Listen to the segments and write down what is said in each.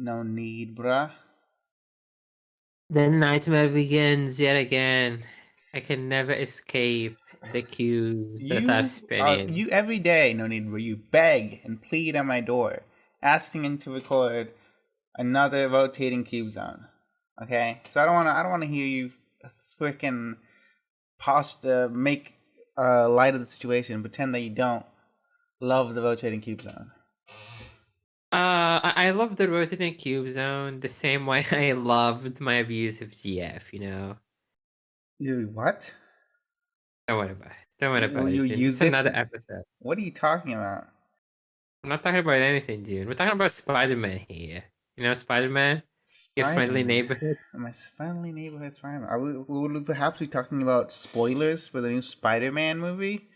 No need, bruh. The nightmare begins yet again. I can never escape the cubes that are spinning. You every day, no need, bruh. You beg and plead on my door, asking him to record another rotating cube zone. Okay, so I don't wanna hear you freaking make light of the situation, pretend that you don't love the rotating cube zone. I love the rotating cube zone the same way I loved my abuse of GF, you know? You what? Don't worry about it. Don't worry about You it, June. It's use it? another episode. What are you talking about? I'm not talking about anything, June. We're talking about Spider-Man here. You know Spider-Man? Your friendly Spider-Man. neighborhood? My friendly neighborhood Spider-Man. Would we perhaps be talking about spoilers for the new Spider-Man movie?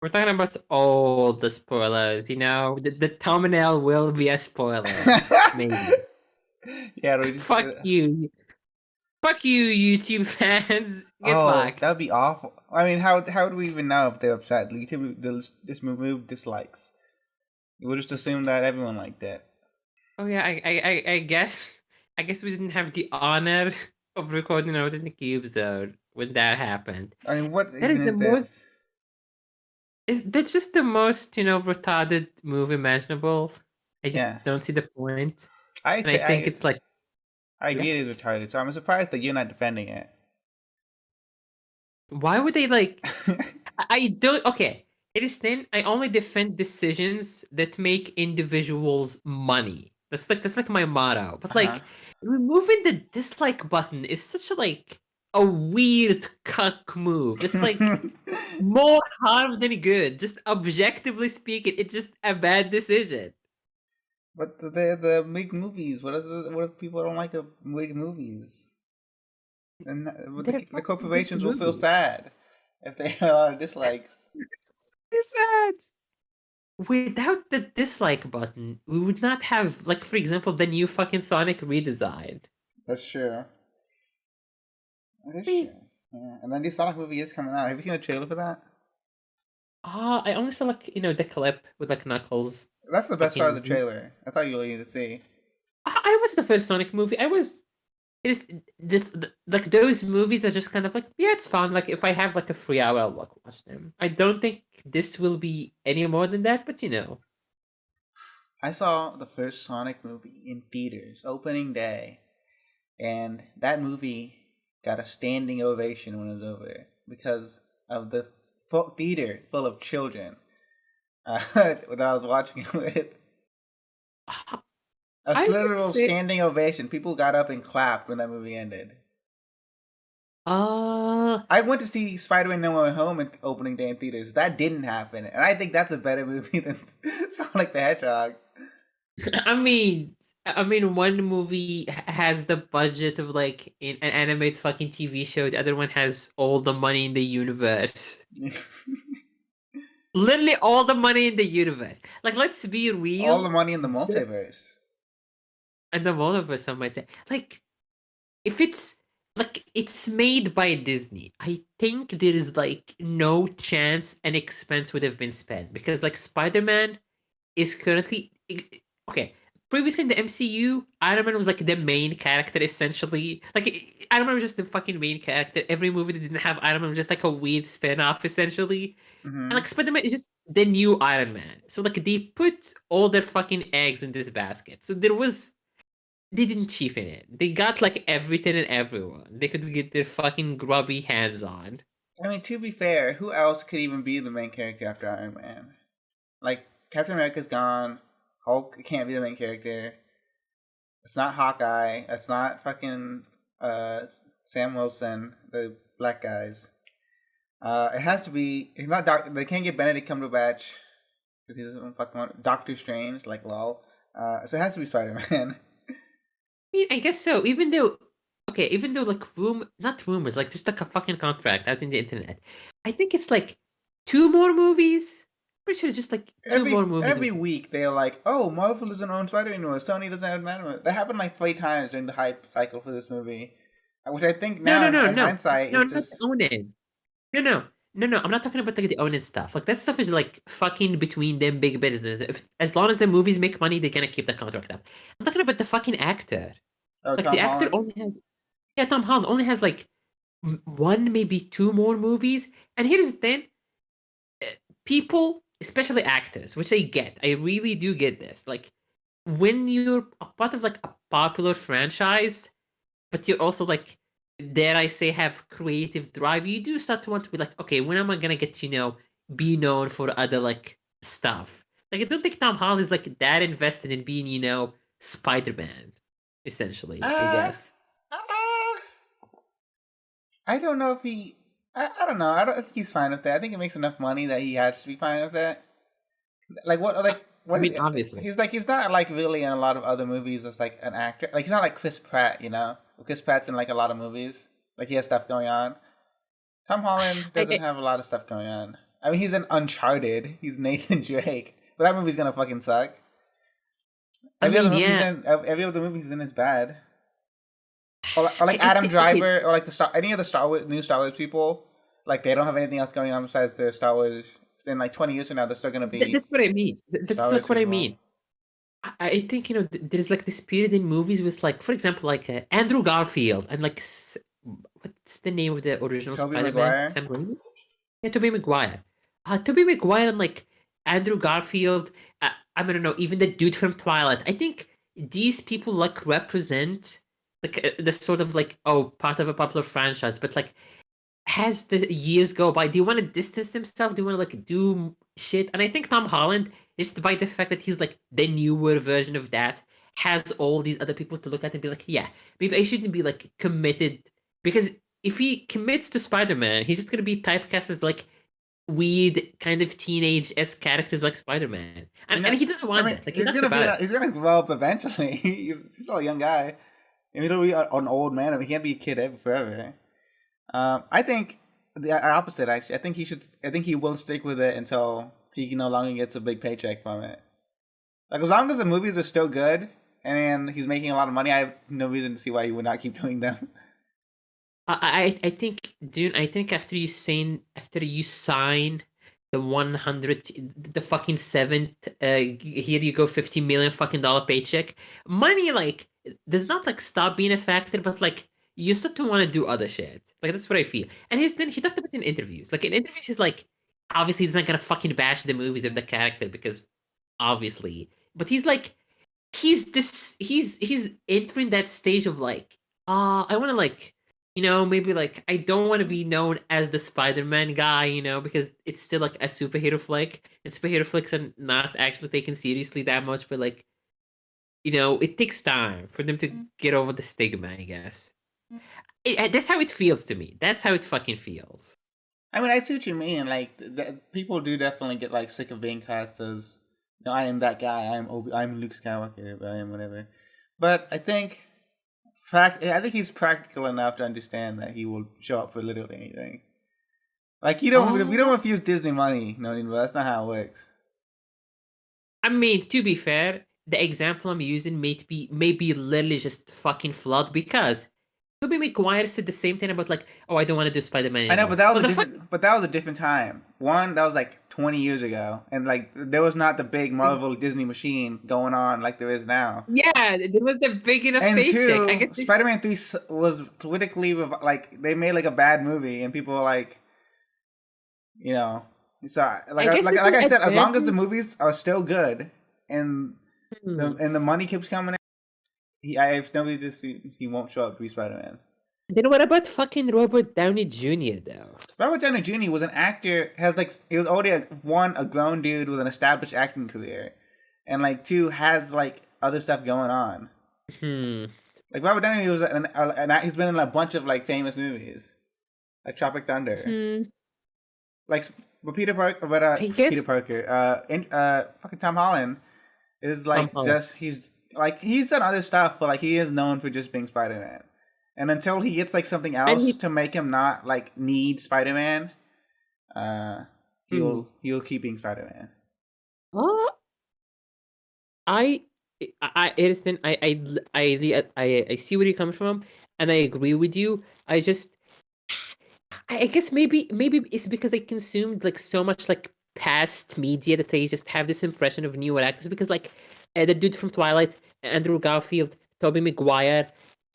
We're talking about all the spoilers, you know? The thumbnail will be a spoiler. Maybe. Yeah, Fuck you. Fuck you, YouTube fans. Get fucked. that'd be awful. I mean, how do we even know if they're upset? YouTube this move dislikes. We'll just assume that everyone liked it. Oh yeah, I guess we didn't have the honor of recording out in the cube zone when that happened. I mean, what That is even the is most. this? That's just the most, retarded move imaginable. I just Yeah, don't see the point. I And I say think it's like, I yeah, agree it is retarded. So I'm surprised that you're not defending it. why would they like? I don't. Okay, it is then. I only defend decisions that make individuals money. That's like my motto. But Uh-huh. like removing the dislike button is such a weird cuck move. It's like more harm than good. Just objectively speaking, it's just a bad decision. But the big movies. What if people don't like the big movies? And They're the fucking good corporations will feel movies. sad if they have a lot of dislikes. It's sad. Without the dislike button, we would not have, like, for example, the new fucking Sonic redesign. That's true. That is I mean, true. Yeah. And then the Sonic movie is coming out. Have you seen the trailer for that? I only saw like the clip with like Knuckles. That's the best part of the Fucking, trailer. That's all you really need to see. I watched the first Sonic movie. It is just like those movies are just kind of like, yeah, it's fun. Like if I have like a free hour, I'll like watch them. I don't think this will be any more than that, but I saw the first Sonic movie in theaters opening day, and that movie got a standing ovation when it was over because of the theater full of children that I was watching it with. A I would literal say, standing ovation. People got up and clapped when that movie ended. uh, I went to see Spider-Man No Way Home at opening day in theaters. That didn't happen, and I think that's a better movie than Sonic the Hedgehog. I mean, one movie has the budget of like an animated fucking TV show. The other one has all the money in the universe. Literally all the money in the universe. Like, let's be All the real. money in the multiverse. And the multiverse, some might say. Like, if it's made by Disney, I think there is like no chance an expense would have been spent because like Spider-Man is currently okay. Previously in the MCU, Iron Man was like the main character essentially. Like Iron Man was just the fucking main character. Every movie that didn't have Iron Man was just like a weird spin-off essentially. And Mm-hmm. like Spider-Man is just the new Iron Man. So like they put all their fucking eggs in this basket. So they didn't cheapen it. They got like everything and everyone they could get their fucking grubby hands on. I mean, to be fair, who else could even be the main character after Iron Man? Like, Captain America's gone. Hulk can't be the main character. It's not Hawkeye. It's not fucking Sam Wilson, the black guys. It has to be. It's not They can't get Benedict Cumberbatch because he doesn't fucking want Doctor Strange. Like lol. So it has to be Spider Man. I mean, I guess so. Even though like not rumors, like just like a fucking contract out in the internet. I think it's like two more movies. Pretty sure it's just like two more movies. Every week they're like, "Oh, Marvel doesn't own Spider anymore. Sony doesn't have Spider-Man." That happened like 3 times during the hype cycle for this movie, which I think No, now no, no, in no, hindsight no, is not just owning. No, no. No, I'm not talking about like the owning stuff. Like that stuff is like fucking between them big business. As long as the movies make money, they're gonna keep the contract up. I'm talking about the fucking actor. Oh, Like the Tom actor Holland. only has Tom Holland only has like one, maybe two more movies. And here's the thing: people, especially actors, which I really do get this. Like when you're a part of like a popular franchise, but you're also like, dare I say, have creative drive, you do start to want to be like, okay, when am I gonna get to, be known for other like stuff? Like I don't think Tom Holland is like that invested in being, Spider-Man, essentially, I Uh, guess. uh, I don't know if he. I don't know. I don't think he's fine with that. I think it makes enough money that he has to be fine with that. Like what? I, Like I what is? mean, obviously. He's not like really in a lot of other movies as like an actor. Like he's not like Chris Pratt. Chris Pratt's in like a lot of movies. Like he has stuff going on. Tom Holland doesn't I, have a lot of stuff going on. I mean, he's in Uncharted. He's Nathan Drake. But that movie's gonna fucking suck. I mean, yeah. Every other movie he's in is bad. Or like Adam Okay, Driver, or like any of the new Star Wars people. Like they don't have anything else going on besides their Star Wars. In like 20 years from now, they're still gonna be that's what I mean. Star That's Wars like what I people. mean. I think there's like this period in movies with like, for example, like Andrew Garfield and like what's the name of the original Tobey Spider-Man? Maguire. Sam Raimi? Yeah, Tobey Maguire. Tobey Maguire and like Andrew Garfield. I don't know, even the dude from Twilight. I think these people like represent like the sort of like, part of a popular franchise, but like as the years go by, do you want to distance themselves? Do you want to like do shit? And I think Tom Holland, just by the fact that he's like the newer version of that, has all these other people to look at and be like, yeah, maybe I shouldn't be like committed, because if he commits to Spider-Man, he's just gonna be typecast as like weird kind of teenage s characters like Spider-Man, You and know, he doesn't I want mean, that. Like he talks about it. he's gonna grow up eventually. He's still a young guy. I mean, he'll be an old man. I mean, he can't be a kid forever. I think the opposite. Actually, I think he should. I think he will stick with it until he no longer gets a big paycheck from it. Like as long as the movies are still good and he's making a lot of money, I have no reason to see why he would not keep doing them. I think, Dune. I think after you sign the 100, the fucking seventh, here you go, 50 million fucking dollar paycheck. Money like does not like stop being a factor, but like you start to want to do other shit. Like that's what I feel. And he talked about it in interviews. Like in interviews, he's like, obviously he's not gonna fucking bash the movies or the character because obviously, but he's like, he's entering that stage of like, I want to like, maybe like I don't want to be known as the Spider-Man guy, because it's still like a superhero flick, and superhero flicks are not actually taken seriously that much, but like, it takes time for them to get over the stigma, I guess. That's how it feels to me. That's how it fucking feels. I mean, I see what you mean. Like, people do definitely get like sick of being cast as, I am that guy. I'm Luke Skywalker. I am whatever. But I think, I think he's practical enough to understand that he will show up for literally anything. Like, we don't Oh, refuse Disney money. No, but that's not how it works. I mean, to be fair, the example I'm using may be literally just fucking flawed because Tobey Maguire said the same thing about like, I don't want to do Spider-Man I know, anymore. Well, the fuck, but that was a different time. One, that was like 20 years ago, and like there was not the big Marvel Disney machine going on like there is now. yeah, there was a big enough And paycheck. I two, guess Spider-Man 3 was politically like they made like a bad movie, and people were like, you know, so I guess it like was I a said, as bad long as the movies are still good and the money keeps coming in, I have no reason to see he won't show up to be Spider-Man. Then what about fucking Robert Downey Jr. though? Robert Downey Jr. was an actor. He was already a grown dude with an established acting career, and like two has like other stuff going on. Hmm. Like Robert Downey was he's been in a bunch of like famous movies, like Tropic Thunder. Hmm. Like, but I Peter guess Parker, fucking Tom Holland is Tom like Holland. just he's done other stuff, but like he is known for just being Spider Man. And until he gets like something And else he. to make him not like need Spider Man, uh, Hmm. he'll keep being Spider Man. Uh, I. Understand. I see where you come from, and I agree with you. I just I guess maybe it's because they consumed like so much like past media that they just have this impression of newer actors. Because like the dude from Twilight, Andrew Garfield, Tobey Maguire,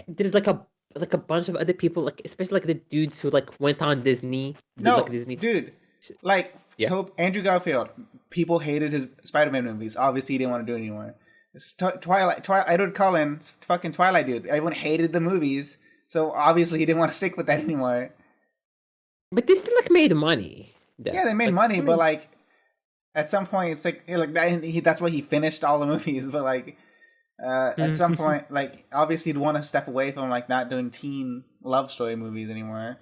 there's like a bunch of other people, like especially like the dudes who like went on Disney, did like No, Disney. dude. Like Yeah. Andrew Garfield, people hated his Spider-Man movies. Obviously, he didn't want to do it anymore. Twilight, Edward Cullen, fucking Twilight dude. Everyone hated the movies, so obviously he didn't want to stick with that anymore. But they still like made money Yeah, though. they made Like money, still but made, like at some point, it's like that's why he finished all the movies. But like at some point, like obviously he'd want to step away from like not doing teen love story movies anymore.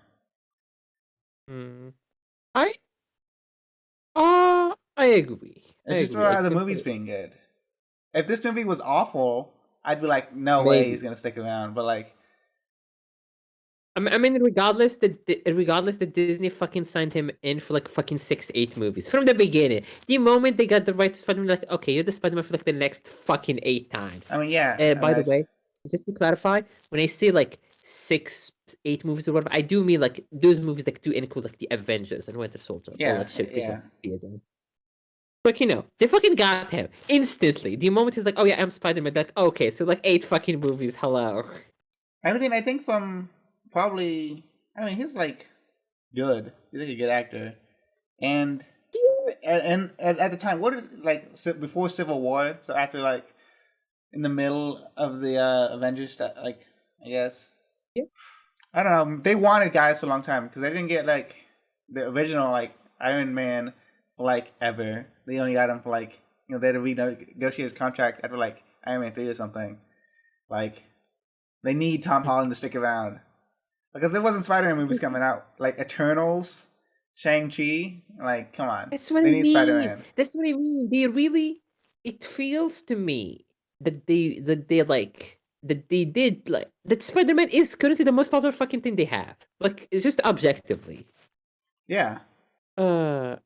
Hmm. I I agree. I It's just agree. I about the movies simply being good. If this movie was awful, I'd be like, no way he's maybe. gonna stick around. But like, I mean, regardless that Disney fucking signed him in for like fucking 6, 8 movies from the beginning. The moment they got the rights to Spider-Man, like, okay, you're the Spider-Man for like the next fucking 8 times. I mean, yeah, By the way, just to clarify, when I say like 6, 8 movies or whatever, I do mean like those movies like do include like the Avengers and Winter Soldier, all yeah, that shit because yeah. like, they fucking got him instantly. The moment he's like, oh yeah, I'm Spider-Man, like, okay, so like 8 fucking movies, hello. I think from probably, I mean, he's like good. He's like a good actor, and at the time, what did like before Civil War? So after like in the middle of the Avengers stuff, like I guess Yeah. I don't know. They wanted guys for a long time because they didn't get like the original like Iron Man for like ever. They only got him for like they had to renegotiate his contract after like Iron Man 3 or something. Like they need Tom Holland to stick around. Like if there wasn't Spider-Man movies coming out, like Eternals, Shang-Chi, like come on, That's what they I need mean. Spider-Man. That's what I mean. They really, it feels to me that they did like that Spider-Man is currently the most popular fucking thing they have. Like it's just objectively. Yeah, Uh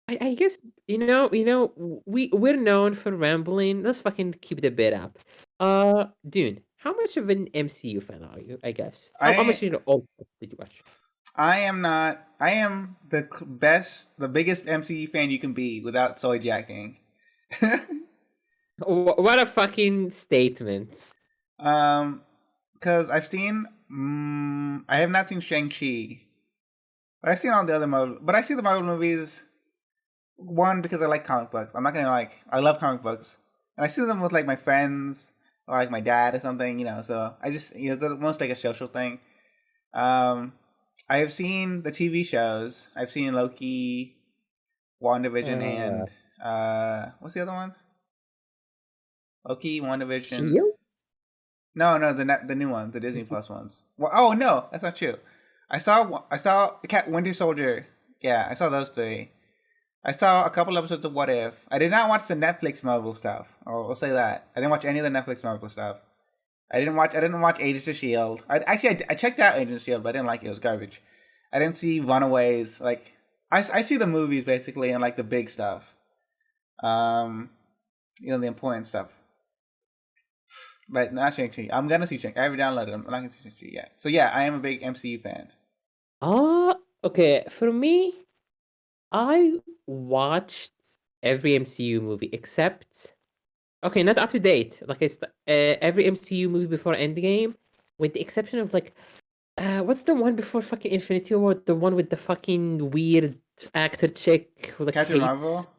I guess we're known for rambling. Let's fucking keep the bit up. Dune, how much of an MCU fan are you? I guess. How much I all did you watch? I am not. I am the the biggest MCU fan you can be without soy jacking. What a fucking statement. um, because I've seen. I have not seen Shang Chi, but I've seen all the other Marvel. But I see the Marvel movies. One because I like comic books. I'm not gonna like. I love comic books, and I see them with like my friends or like my dad or something. So I just the most like a social thing. Um, I have seen the TV shows. I've seen Loki, WandaVision, Uh, and what's the other one? Loki, WandaVision. Shield? No, the new ones, the Disney Plus ones. Well, oh no, that's not true. I saw Cat Winter Soldier. Yeah, I saw those three. I saw a couple episodes of What If. I did not watch the Netflix Marvel stuff. I'll say that. I didn't watch any of the Netflix Marvel stuff. I didn't watch Agents of Shield. I checked out Agents of Shield, but I didn't like it. It was garbage. I didn't see Runaways. Like I see the movies basically and like the big stuff. Um, the important stuff. But not Shang-Chi. I'm gonna see Shang. I already downloaded them. I'm not gonna see Shang-Chi yet. So yeah, I am a big MCU fan. Ah, okay. For me, I watched every MCU movie except okay, not up to date. Like every MCU movie before Endgame, with the exception of like what's the one before fucking Infinity War? The one with the fucking weird actor chick who like Captain hates. Marvel.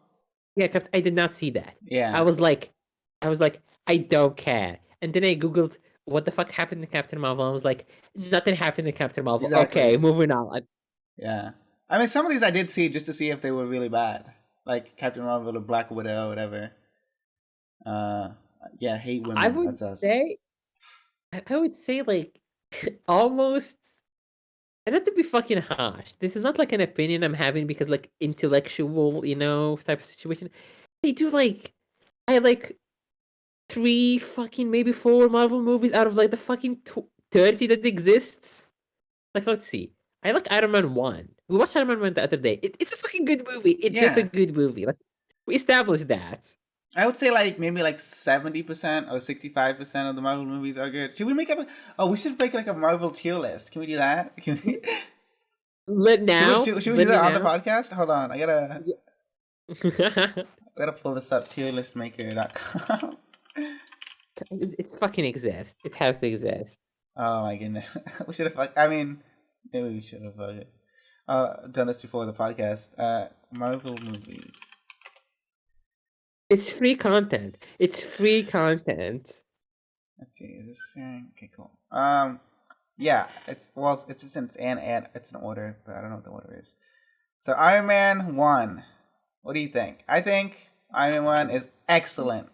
Yeah, I did not see that. I Yeah, was like, I was like, I don't care. And then I googled what the fuck happened to Captain Marvel. I was like, nothing happened to Captain Marvel. Okay, exactly. moving on. Yeah. I mean, some of these I did see just to see if they were really bad, like Captain Marvel or Black Widow or whatever. Uh, yeah, hate I women. would That's us. say, I would say like almost. And not to be fucking harsh. This is not like an opinion I'm having because like intellectual, type of situation. They do like I like 3 fucking maybe 4 Marvel movies out of like the fucking 30 that exists. Like, let's see. I like Iron Man 1. We watched Iron Man 1 the other day. It's a fucking good movie. It's just a Yeah, good movie. Like, we established that. I would say like maybe like 70% or 65% of the Marvel movies are good. Should we make up? Oh, we should make like a Marvel tier list. Can we do that? Can we? Should we do Literally that on the now. podcast? Hold on, Yeah. I gotta pull this up. Tierlistmaker.com. It's fucking exist. It has to exist. Oh my goodness, we should have. I mean, maybe we should have done this before the podcast. Marvel movies. It's free content. It's free content. Let's see. Is this sharing? Okay, cool. Yeah, it's it's an order, but I don't know what the order is. So Iron Man 1. What do you think? I think Iron Man 1 is excellent.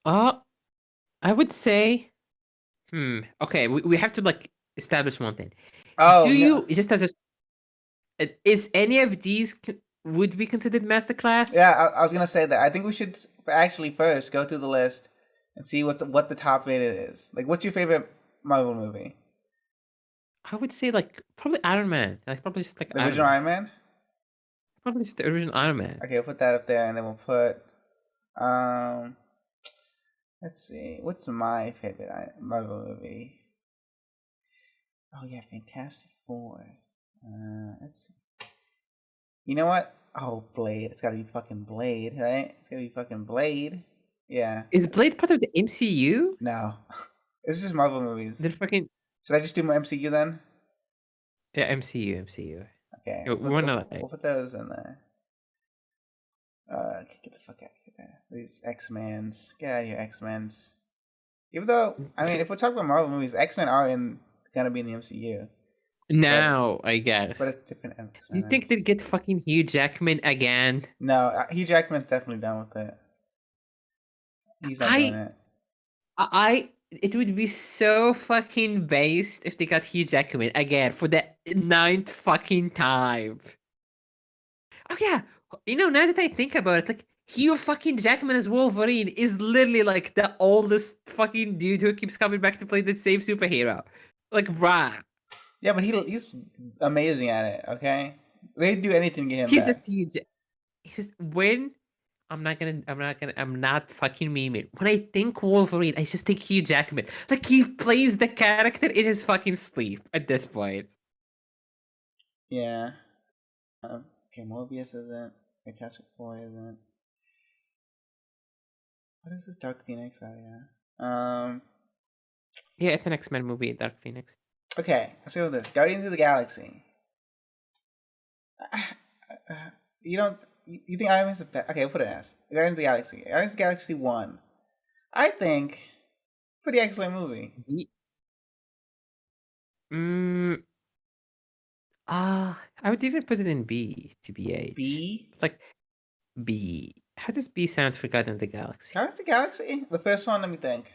I would say, okay, we have to like establish one thing. Oh, Do you know, you just as is any of these would be considered masterclass? yeah, I was gonna say that. I think we should actually first go through the list and see what the top rated is. Like, what's your favorite Marvel movie? I would say like probably Iron Man. Like probably just like The Iron original Man. Iron Man. Probably just the original Iron Man. Okay, we'll put that up there, and then we'll put um. Let's see. What's my favorite Marvel movie? Oh yeah, Fantastic Four. Let's see. You know what? Oh, Blade. It's gotta be fucking Blade, right? It's gotta be fucking Blade. Yeah. Is Blade part of the MCU? No. It's just Marvel movies. Then fucking Should I just do my MCU then? yeah, MCU. Okay, We wanna we'll like put those in there. Get the fuck out of here. These X-Men's. Get out of here, X-Men's. Even though, I mean, if we're talking about Marvel movies, X-Men are gonna be in the MCU. now, I guess. But it's different Do X-Men. you think they'd get fucking Hugh Jackman again? No, Hugh Jackman's definitely done with it. He's not doing it. It would be so fucking based if they got Hugh Jackman again for the 9th fucking time. Oh yeah, now that I think about it, like Hugh fucking Jackman as Wolverine is literally like the oldest fucking dude who keeps coming back to play the same superhero. Like, bruh. Yeah, but he's amazing at it. Okay, they'd do anything to get him He's back. just huge. I'm not fucking memeing. When I think Wolverine, I just think Hugh Jackman. Like, he plays the character in his fucking sleep at this point. Yeah. Okay, Morbius isn't. Fantastic Four isn't. What is this Dark Phoenix? Oh yeah. Yeah, it's an X-Men movie, Dark Phoenix. Okay, let's go with this. Guardians of the Galaxy. You don't. You think Iron Man's the best? Okay, we'll put it as Guardians of the Galaxy. Guardians of the Galaxy 1. I think pretty excellent movie. I would even put it in B, to be H. B? It's like B. How does B sound for Guardians of the Galaxy? Guardians of the Galaxy? The first one, let me think.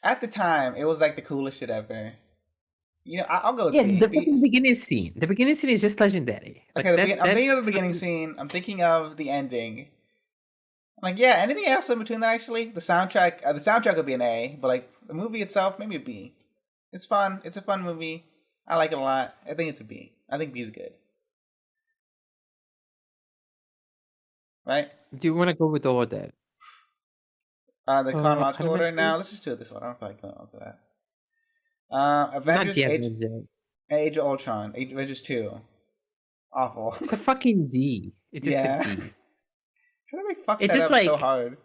At the time, it was like the coolest shit ever. You know, I'll go with Yeah, B. the fucking beginning scene. The beginning scene is just legendary. Like Okay, I'm thinking of the beginning scene. I'm thinking of the ending. Like, yeah, anything else in between that, actually? The soundtrack would be an A, but, like, the movie itself, maybe a B. It's fun. It's a fun movie. I like it a lot. I think it's a B. I think B is good. Right? Do you want to go with the order? The chronological order? Now, let's just do it this order. I don't feel like going over that. Avengers, Age of Ultron, Avengers 2. Awful. It's a fucking D. It's just a D. How do they fuck that up so hard?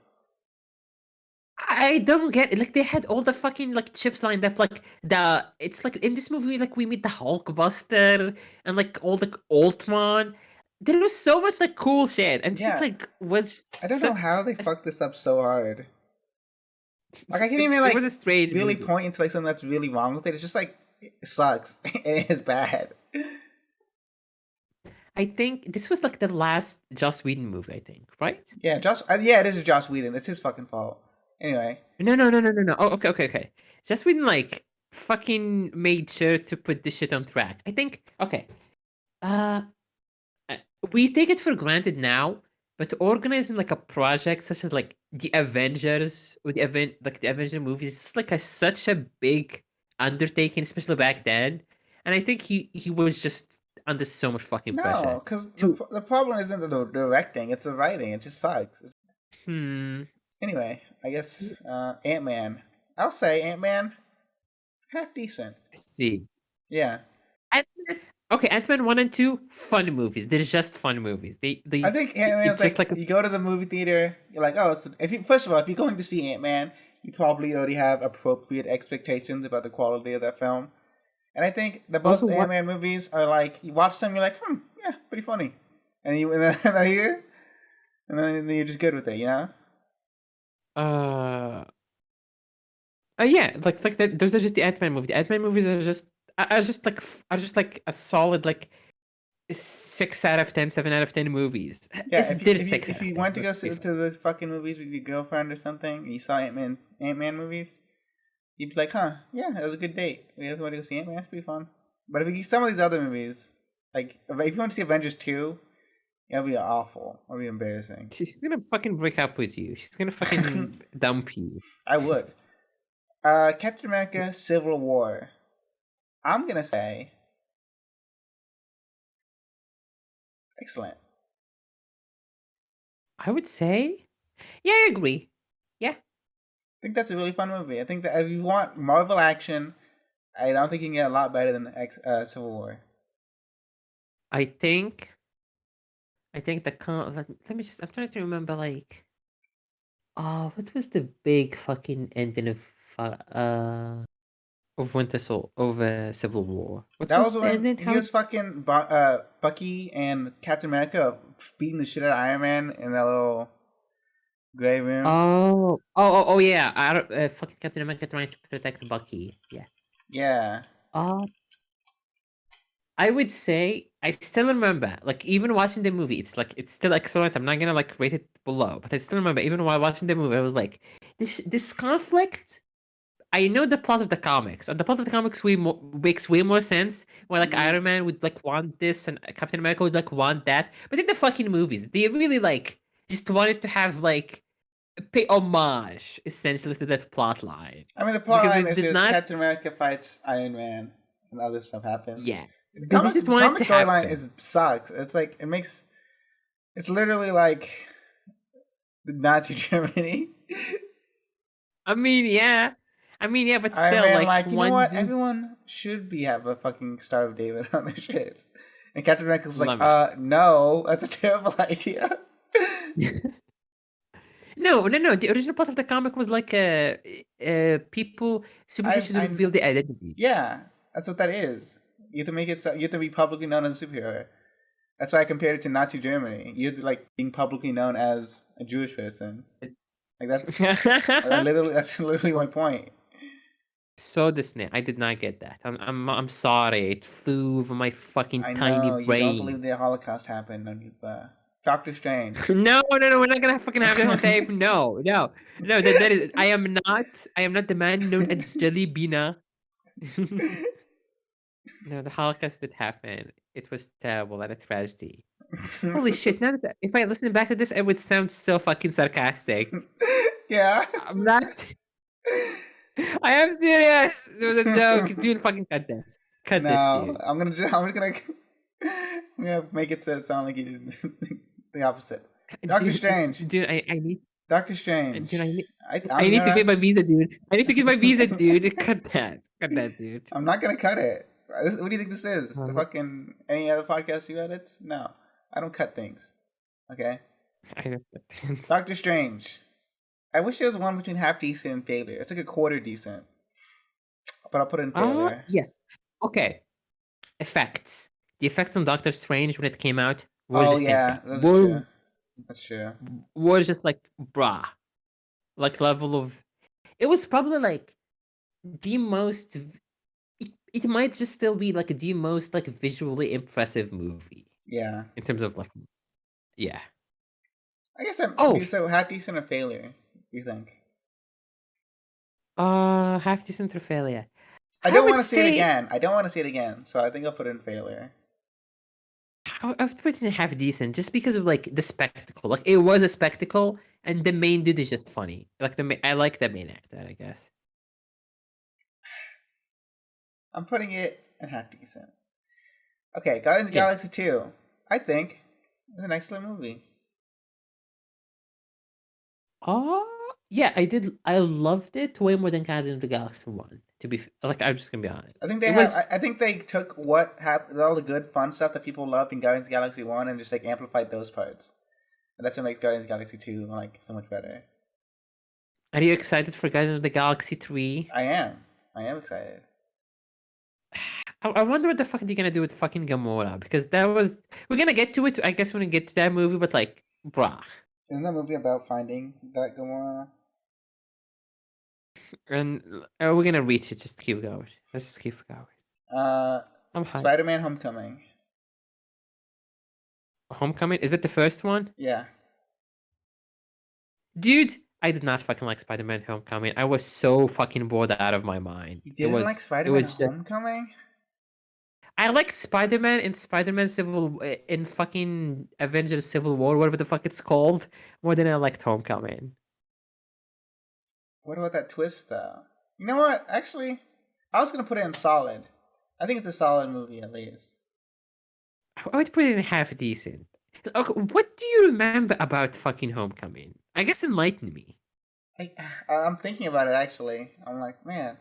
I don't get it. Like, they had all the fucking like chips lined up. Like it's like in this movie, like we meet the Hulkbuster and like all the Ultron. There was so much like cool shit, and just like was. I don't know how they fucked this up so hard. Like, I can't even like it was a strange really movie. point into like something that's really wrong with it. It's just like it sucks and it is bad. I think this was like the last Joss Whedon movie. I think, right? Yeah, it is a Joss Whedon. It's his fucking fault. Anyway. No. Oh, okay. Joss Whedon like fucking made sure to put this shit on track. I think. Okay. We take it for granted now, but organizing like a project such as like the Avengers or the Avenger movies, it's like such a big undertaking, especially back then. And I think he was just under so much fucking pressure. No, because the problem isn't the directing; it's the writing. It just sucks. Anyway, I guess Ant-Man. I'll say Ant-Man, half decent. C. Yeah, Ant-Man, okay, Ant-Man 1 and 2, fun movies. They're just fun movies. I think Ant-Man's It's just like like a, you go to the movie theater, you're like, oh, if you first of all, if you're going to see Ant-Man, you probably already have appropriate expectations about the quality of that film. And I think that also both what Ant-Man movies are like you watch them, you're like, yeah, pretty funny, and then you're just good with it, you know? uh yeah, like that. Those are just the Ant-Man movies. The Ant-Man movies are just like a solid like 6 out of 10, 7 out of 10 movies. Yeah, if you They're if you six if out of you ten. went to go Let's be to fair. the fucking movies with your girlfriend or something, and you saw Ant-Man movies, you'd be like, huh, yeah, it was a good date. We want to go see Ant-Man. It's pretty fun. But if you some of these other movies, like if you want to see Avengers 2, it'll be awful. It'll be embarrassing. She's gonna fucking break up with you. She's gonna fucking dump you. I would. Captain America: Civil War. I'm gonna say excellent. I would say, yeah, I agree. Yeah, I think that's a really fun movie. I think that if you want Marvel action, I don't think you can get a lot better than Civil War. I think, let me just. I'm trying to remember like, oh, what was the big fucking ending of Civil War? What That was was the when ending? he How? was fucking Bucky and Captain America beating the shit out of Iron Man in that little gray room. Oh yeah. Fucking Captain America trying to protect Bucky. Yeah. Yeah. Uh, I would say I still remember, like even watching the movie, it's still excellent. I'm not gonna like rate it below, but I still remember even while watching the movie, I was like, this conflict. I know the plot of the comics, and the plot of the comics makes way more sense. Where like Hmm. Iron Man would like want this, and Captain America would like want that. But in the fucking movies, they really like just wanted to have like pay homage essentially to that plot line I mean, the plot because line it is did just not. Captain America fights Iron Man, and other stuff happens. Yeah, The they just wanted comic to storyline happen. is sucks. It's like it's literally like the Nazi Germany. I mean, yeah. But Iron still, Man, like like, you know one what? dude. Everyone should have a fucking Star of David on their shirts. And Captain America's like, Love it. no, that's a terrible idea. No. The original plot of the comic was like people superheroes should I, reveal their identity. yeah, that's what that is. You have to make it so you have to be publicly known as a superhero. That's why I compared it to Nazi Germany. You have to like being publicly known as a Jewish person. Like that's literally my point. So Disney, I did not get that. I'm sorry. It flew over my fucking I tiny know you don't brain. believe the Holocaust happened, Doctor Strange. No. We're not gonna fucking have that on tape. No. That is. I am not. I am not the man known as Jelly Bina. No, the Holocaust did happen. It was terrible and a tragedy. Holy shit! Now that if I listen back to this, it would sound so fucking sarcastic. Yeah. I'm not. I am serious. It was a joke. Dude, fucking cut this. Cut this, No, dude. I'm gonna make it sound like you did the opposite. Doctor Dude, Strange. dude, I need, Doctor dude, Strange. I I'm need to pay gonna my visa, dude. I need to get my visa, dude. Cut that, dude. I'm not gonna cut it. What do you think this is? The Um, fucking any other podcast you edit? No, I don't cut things. Okay. I don't know. Doctor Strange. I wish there was one between half decent and failure. It's like a quarter decent, but I'll put it in failure. Yes. Okay. Effects. The effects on Doctor Strange when it came out were Oh just yeah, insane. those are true. That's true. Were just like brah, like level of. It was probably like the most. It might just still be like the most like visually impressive movie Yeah. in terms of like, yeah. I guess that Oh, so half decent or failure. You think? half decent or failure. I I don't would want to see it say again. I don't want to see it again. So I think I'll put it in failure. I would put it in half decent just because of like the spectacle. Like it was a spectacle, and the main dude is just funny. Like I like the main actor, I guess. I'm putting it in half decent. Okay, Guardians of the Yeah. Galaxy 2. I think it's an excellent movie. Oh, yeah, I did. I loved it way more than Guardians of the Galaxy 1. I'm just gonna be honest. I think they It have. was. I think they took what happened, all the good, fun stuff that people loved in Guardians of the Galaxy 1, and just like amplified those parts. And that's what makes Guardians of the Galaxy 2 like so much better. Are you excited for Guardians of the Galaxy 3? I am. I am excited. I wonder what the fuck they're gonna do with fucking Gamora, because that was we're gonna get to it. I guess when we get to that movie, but like, bruh. Isn't that movie about finding that Gamora? And we're gonna reach it. Just keep going. Let's just keep going. I'm hyped. Spider-Man: Homecoming. Homecoming? Is it the first one? Yeah. Dude, I did not fucking like Spider-Man: Homecoming. I was so fucking bored out of my mind. You didn't like Spider-Man: Homecoming? I like Spider-Man in in fucking Avengers Civil War, whatever the fuck it's called, more than I liked Homecoming. What about that twist, though? You know what? Actually, I was gonna put it in solid. I think it's a solid movie, at least. I would put it in half decent. Okay, what do you remember about fucking Homecoming? I guess enlighten me. I'm thinking about it, actually. I'm like, man,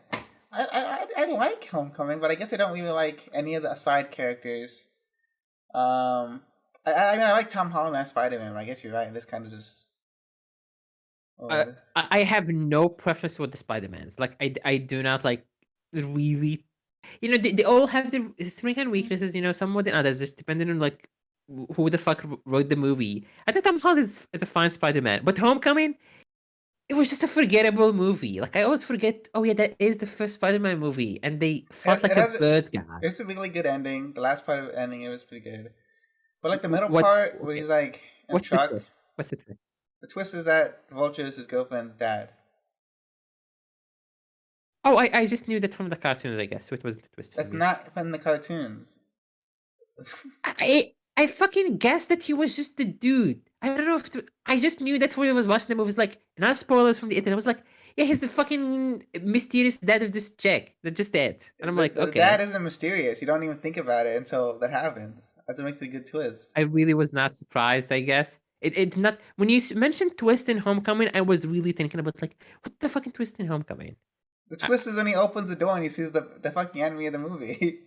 I like Homecoming, but I guess I don't really like any of the side characters. I mean, I like Tom Holland as Spider-Man, but I guess you're right. This kind of just... I have no preference with the Spider-Mans. Like, I do not like really. You know, they all have their strengths and weaknesses. You know, some more than others, just depending on like who the fuck wrote the movie. I think Tom Holland is a fine Spider-Man, but Homecoming, it was just a forgettable movie. Like I always forget. Oh yeah, that is the first Spider-Man movie, and they fought like a bird guy. It's a really good ending. The last part of the ending, it was pretty good. But like the middle part, where he's like in a truck. What's the twist? The twist is that Vulture is his girlfriend's dad. Oh, I just knew that from the cartoons, I guess. So it was the twist. That's not from the cartoons. I fucking guessed that he was just the dude. I don't know if I just knew that's when I was watching the movie. It's like, not spoilers from the internet. I was like, yeah, he's the fucking mysterious dad of this chick that just dead. And I'm like, okay. The dad isn't mysterious. You don't even think about it until that happens. That's what makes it a good twist. I really was not surprised, I guess. It's not... When you mentioned twist in Homecoming, I was really thinking about, like, what the fucking twist in Homecoming? The twist is when he opens the door and he sees the fucking enemy of the movie.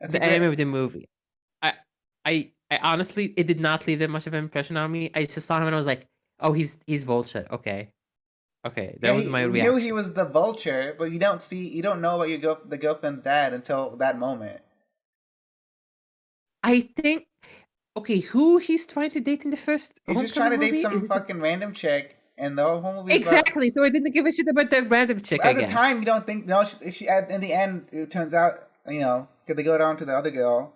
The enemy of the movie. I honestly, it did not leave that much of an impression on me. I just saw him and I was like, oh, he's Vulture. Okay. That was my reaction. You knew he was the Vulture, but you don't know about the girlfriend's dad until that moment. I think... Okay, who he's trying to date in the first He's just trying to date some fucking random chick, and the whole movie... Exactly, so I didn't give a shit about that random chick, At the time, you don't think... No, in the end, it turns out, you know, because they go down to the other girl,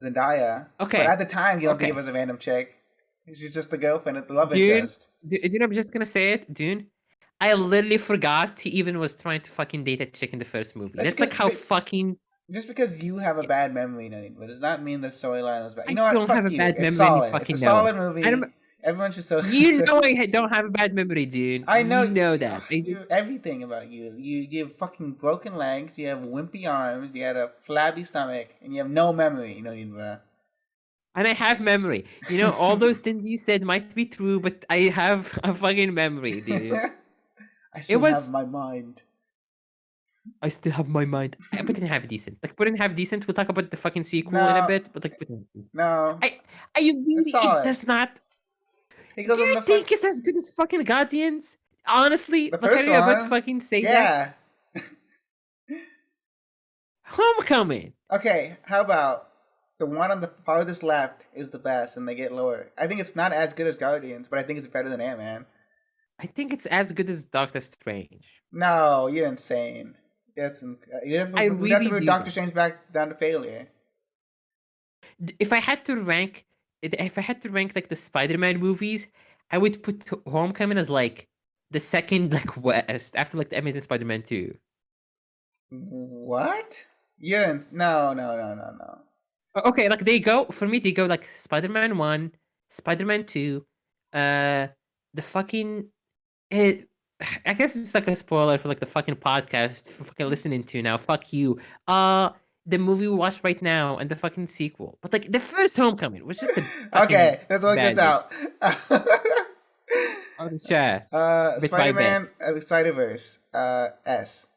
Zendaya. Okay. But at the time, you don't think it was a random chick. She's just the girlfriend of the love interest. Dude, I'm just gonna say it, Dune. I literally forgot he even was trying to fucking date a chick in the first movie. That's like how fucking... Just because you have a bad memory, but does not mean the storyline was bad. You know I what? don't have a bad memory. Solid. Fucking it's a solid movie. Everyone should so. You know I don't have a bad memory, dude. I know. You know that. Everything about you. You have fucking broken legs. You have wimpy arms. You had a flabby stomach, and you have no memory. Noneedbruh. And I have memory. You know, all those things you said might be true, but I have a fucking memory, dude. I still have my mind. I still have my mind. I put in half decent. Like put in half decent. We'll talk about the fucking sequel in a bit. But like put in. No. I really it does not. Do you think it's as good as fucking Guardians? Honestly, the first one. About to fucking say that. Yeah. Homecoming. Okay, how about the one on the farthest left is the best, and they get lower. I think it's not as good as Guardians, but I think it's better than Ant-Man. I think it's as good as Doctor Strange. No, you're insane. You have to move Doctor Strange back down to failure. If I had to rank like the Spider-Man movies, I would put Homecoming as like the second like worst after like the Amazing Spider-Man 2. What? No. Okay, like they go like Spider-Man 1, Spider-Man 2, the fucking I guess it's like a spoiler for like the fucking podcast for fucking listening to now. Fuck you. The movie we watched right now and the fucking sequel. But like the first Homecoming was just the okay, let's work this out. Sure. Spider-Man, Spider-Verse, S.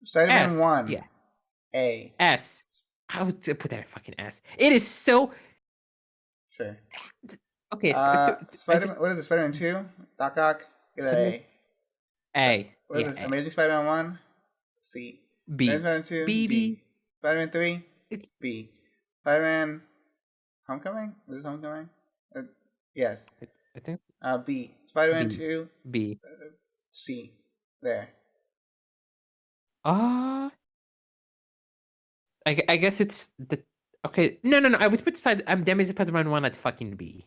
Spider-Man S. 1. Yeah. A. S. I would put that at fucking S. It is so. Sure. Okay, I just Spider-Man. What is it? Spider-Man 2. Doc Ock. Get an Spider-Man A. A. What is Yeah, this? A. Amazing Spider-Man 1. C. B. Spider-Man 2. B. B. B. Spider-Man 3. It's B. Spider-Man Homecoming. Is this Homecoming? Yes. I think B. Spider-Man B. 2. B. C. There. Ah. I guess it's the. Okay, no. I would put Amazing Spider-Man 1 at fucking B.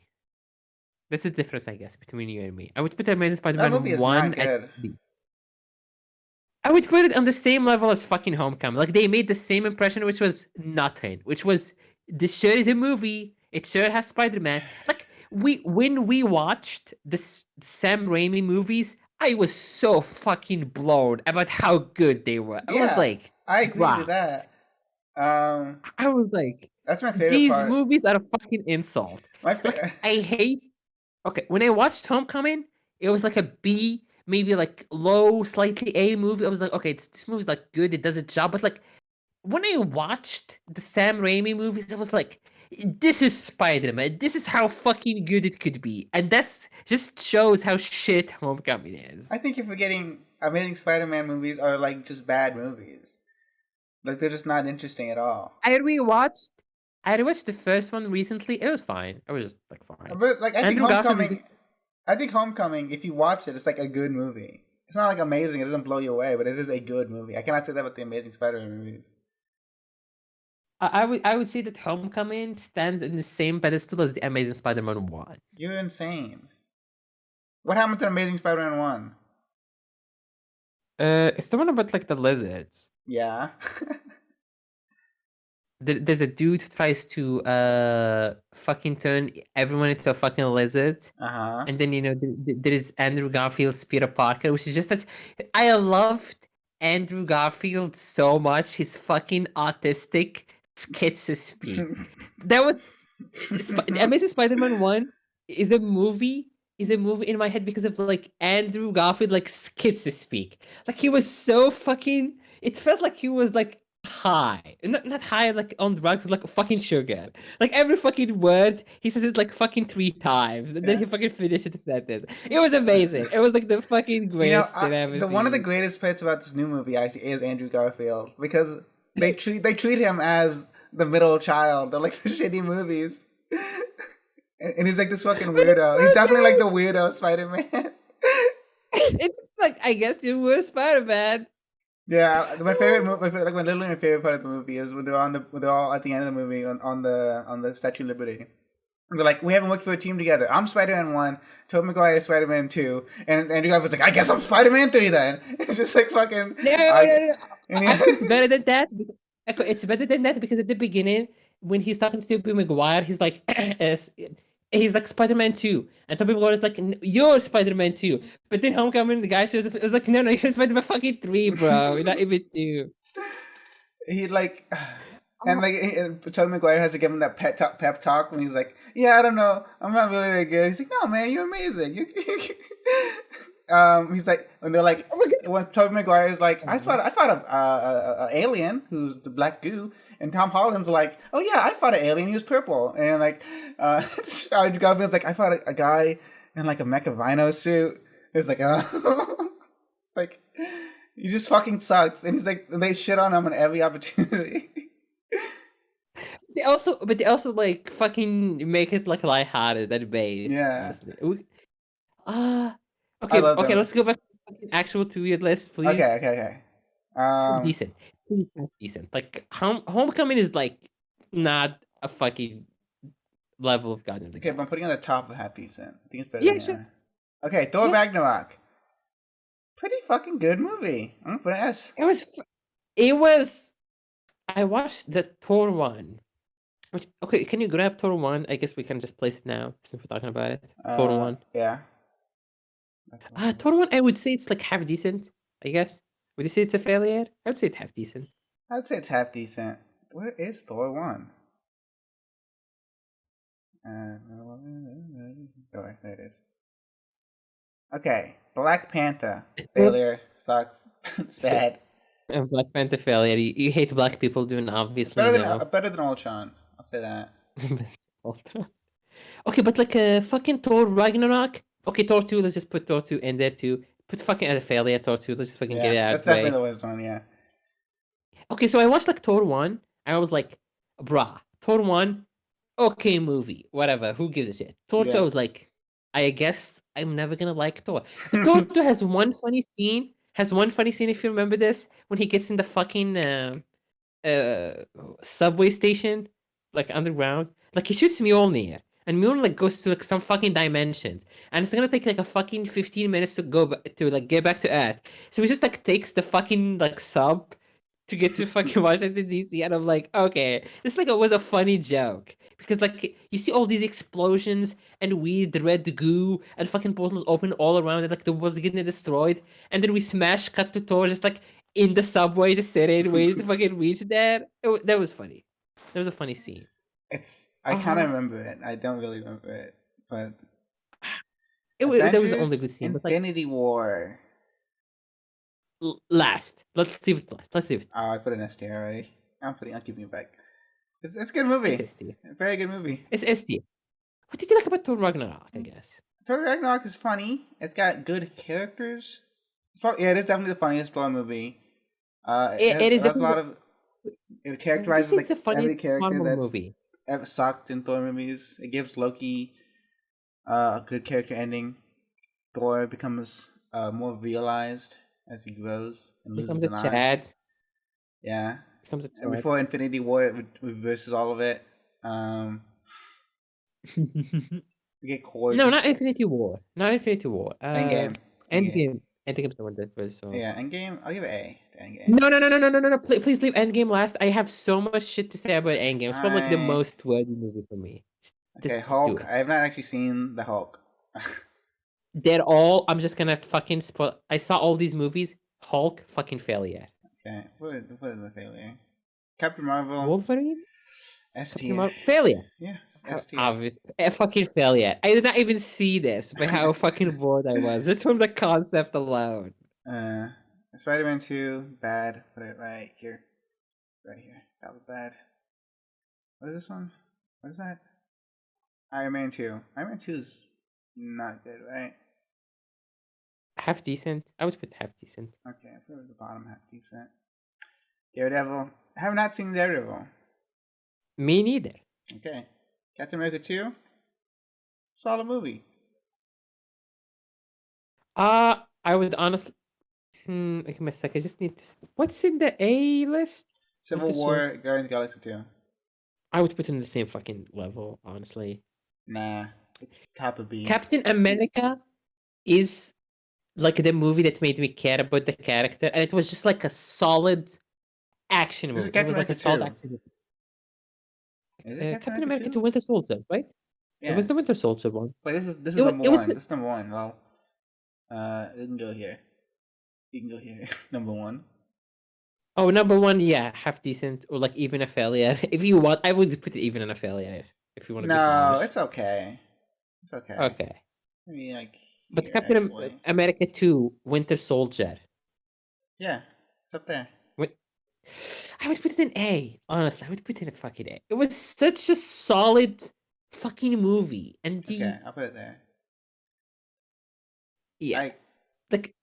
That's the difference, I guess, between you and me. I would put Amazing That movie Spider-Man is not 1 at good. B. I would put it on the same level as fucking Homecoming. Like, they made the same impression, which was nothing. Which was, this sure is a movie. It sure has Spider-Man. Like, when we watched the Sam Raimi movies, I was so fucking blown about how good they were. I was Yeah, like, I agree to wow. that. I was like, That's my favorite these part. movies are a fucking insult. Like, I hate. Okay, when I watched Homecoming, it was like a B, maybe like low, slightly A movie. I was like, okay, this movie's like good, it does its job. But like, when I watched the Sam Raimi movies, I was like, this is Spider-Man. This is how fucking good it could be, and that's just shows how shit Homecoming I is. think you're forgetting Amazing Spider-Man movies are like just bad movies. Like they're just not interesting at all. I rewatched. I rewatched the first one recently. It was fine. It was just like fine. But like Andrew Garfield was just. I think Homecoming, if you watch it, it's like a good movie. It's not like amazing, it doesn't blow you away, but it is a good movie. I cannot say that about the Amazing Spider-Man movies. I would say that Homecoming stands in the same pedestal as the Amazing Spider-Man 1. You're insane. What happened to Amazing Spider-Man 1? It's the one about like the lizards. Yeah. There's a dude who tries to fucking turn everyone into a fucking lizard. Uh-huh. And then there is Andrew Garfield's Peter Parker, which is just that I loved Andrew Garfield so much. His fucking autistic schizo speak. That was Amazing Spider-Man 1 is a movie in my head because of like Andrew Garfield like schizo speak. Like he was so fucking it felt like he was like high. Not high like on drugs, like fucking sugar. Like every fucking word he says it like fucking 3 times. And then he fucking finishes the sentence. It was amazing. It was like the fucking greatest thing I ever seen. One of the greatest parts about this new movie actually is Andrew Garfield because they treat him as the middle child of like the shitty movies, and he's like this fucking weirdo. He's definitely like the weirdo Spider-Man. It's like I guess you were Spider-Man. Yeah, my literally my favorite part of the movie is when they're all at the end of the movie on the Statue of Liberty. And they're like, we haven't worked for a team together. I'm Spider-Man 1, Tobey Maguire is Spider-Man 2, and Andrew Garfield's like, I guess I'm Spider-Man 3 then. It's just like fucking. No. Actually, it's better than that. It's better than that because at the beginning, when he's talking to Tobey Maguire, he's like, he's like Spider-Man 2. And Tobey Maguire is like, you're Spider-Man 2. But then Homecoming, the guy shows up, it's like, no, you're Spider-Man fucking 3, bro. You're not even 2. He like. And like Tobey Maguire has to give him that pep talk when he's like, "Yeah, I don't know, I'm not really that good." He's like, "No, man, you're amazing." He's like, when they're like, when Tobey Maguire is like, I fought a alien who's the black goo, and Tom Holland's like, "Oh yeah, I fought an alien, he was purple," and like, Garfield's like, "I fought a guy in like a mecha Vino suit." It's like, it's like, he just fucking sucks, and he's like, they shit on him on every opportunity. They also like fucking make it like lighthearted at base. Yeah. Honestly. I love Okay. them. Let's go back to the actual 2-year list, please. Okay. Decent. Decent. Like Homecoming is like not a fucking level of Guardians of the Okay, but I'm putting it on the top of half decent. I think it's better than sure. Okay, Thor Ragnarok. Pretty fucking good movie. I'm gonna put an S. It was. I watched the Thor one. Okay, can you grab Thor 1? I guess we can just place it now since we're talking about it. Thor 1. Yeah. Thor 1, I would say it's like half decent, I guess. Would you say it's a failure? I would say it's half decent. I would say it's half decent. Where is Thor 1? Oh, there it is. Okay, Black Panther. Failure. Sucks. It's bad. Black Panther failure. You hate black people doing It's obviously no. better than Ultron. I'll say that. Okay, but like fucking Thor Ragnarok. Okay, Thor 2, let's just put Thor 2 in there too. Put fucking as a failure, Thor 2, let's just fucking get Yeah, it out of that's the definitely way. the worst one. Yeah. Okay, so I watched like Thor 1, I was like, bruh, Thor 1, okay movie, whatever, who gives a shit? Thor 2, I Yeah. was like, I guess I'm never gonna like Thor. Thor 2 has one funny scene if you remember this, when he gets in the fucking uh subway station, like underground. Like he shoots Mjolnir, and Mjolnir like goes to like some fucking dimensions, and it's gonna take like a fucking 15 minutes to to like get back to Earth. So he just like takes the fucking like sub to get to fucking Washington DC, and I'm like, okay, this like was a funny joke because like you see all these explosions and weird red goo and fucking portals open all around it, like the world's getting destroyed, and then we smash cut to Thor just like in the subway, just sitting waiting to fucking reach there. That was funny. That was a funny scene. I kind of remember it. I don't really remember it, but That was the only Avengers: good scene. But like Infinity War. last, let's leave it last. Let's leave it. Oh, I put an S tier already. I'm keeping it back. It's a good It's movie. ST. A very good movie. It's ST. What did you like about Thor Ragnarok? I guess Thor Ragnarok is funny. It's got good characters. Yeah, it is definitely the funniest Thor movie. it is It has a lot definitely. of. It This characterizes is the like every funniest character Marvel that movie. ever sucked in Thor movies. It gives Loki a good character ending. Thor becomes more realized as he grows and Becomes loses a an eye. Chad. Yeah, Becomes a and Chad. before Infinity War, it reverses all of it. We get No, Korg. not Infinity War. Not Infinity War. Endgame. Endgame. Endgame. Endgame's the one that was so. Yeah, Endgame. I'll give it A to Endgame. No, no, no, no, no, no, no, no. Please leave Endgame last. I have so much shit to say about Endgame. It's probably like the I most worthy movie for me. Okay, Just do Hulk. it. I have not actually seen the Hulk. They're all. I'm just gonna fucking spoil. I saw all these movies. Hulk, fucking failure. Okay, what is the failure? Captain Marvel, Wolverine, S Captain tier. Marvel, failure. Yeah, just S tier. Obvious, a fucking failure. I did not even see this, by how fucking bored I was just from the concept alone. uh, Spider-Man 2, bad. Put it right here. Right here. That was bad. What is this one? What is that? Iron Man 2. Iron Man 2 is not good, right? Half decent. I would put half decent. Okay, I put it at the bottom, half decent. Daredevil. I have not seen Daredevil. Me neither. Okay. Captain America 2. Solid movie. I would honestly. Give me a sec. I just need to. What's in the A list? Civil Winter Soldier. War, Guardians of the Galaxy 2. I would put it in the same fucking level, honestly. Nah, it's top of B. Captain America is like the movie that made me care about the character, and it was just like a solid action This is movie. It Captain was like America a solid 2. action movie. Is it Captain Captain America America 2? to Winter Soldier, right? It Yeah. was the Winter Soldier one. Wait, this is It was. number It was. one. This is number one. Well, you can go here. You can go here. Number one. Oh, number one, yeah, half decent or like even a failure. If you want, I would put it even in a failure if you want to be No, harsh. it's okay. It's okay. Okay, Maybe like but here, actually. America 2, Winter Soldier. Yeah, it's up there. Wait, I would put it in A. Honestly, I would put it in a fucking A. It was such a solid fucking movie, and Okay, I'll put it there. yeah, I like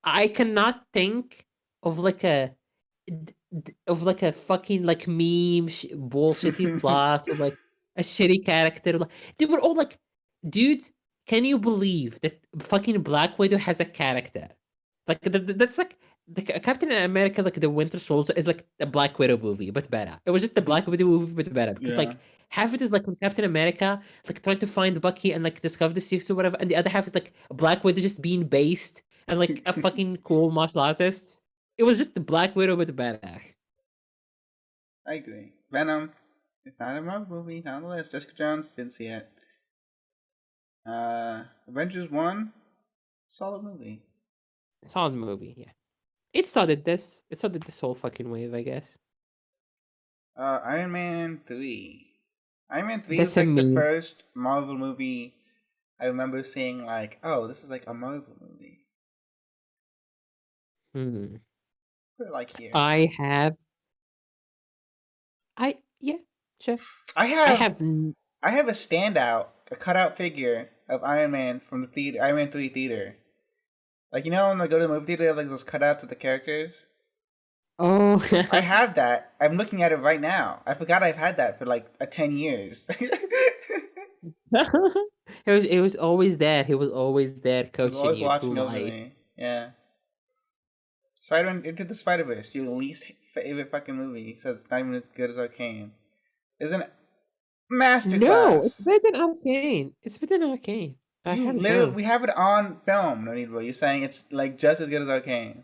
I cannot think of like of like a fucking like meme bullshitty plot or like a shitty character. Like, they were all like, dude, can you believe that fucking Black Widow has a character? Like that's like the Captain America, like the Winter Soldier, is like the Black Widow movie, but better. It was just the Black Widow movie, but better because yeah. like half it is like when Captain America like trying to find Bucky and like discover the secrets or whatever, and the other half is like Black Widow just being based and like a fucking cool martial artist. It was just the Black Widow, but better. I agree. Venom. It's not a Marvel movie. Not on the list. Jessica Jones. Didn't see it. Avengers 1. Solid movie. Solid movie, yeah. It started this. It started this whole fucking wave, I guess. Iron Man 3. Iron Man 3 That's is a like the meme. first Marvel movie I remember seeing like, oh, this is like a Marvel movie. Hmm. Put it like here. I have. Yeah, sure. I I have have. I have a standout, a cutout figure of Iron Man from the theater, Iron Man 3 theater. Like, you know when I go to the movie theater, they have like those cutouts of the characters? Oh, I have that. I'm looking at it right now. I forgot I've had that for like 10 years. it was always there. He was always there I was coaching always you through watching over life. me. Yeah. Spider-Man Into the Spider-Verse, your least favorite fucking movie. He says it's not even as good as Arcane. Isn't it? No, it's Masterclass. better than Arcane. It's better than Arcane. You Hands literally, down. we have it on film, Noneedbruh. You're saying it's like just as good as Arcane.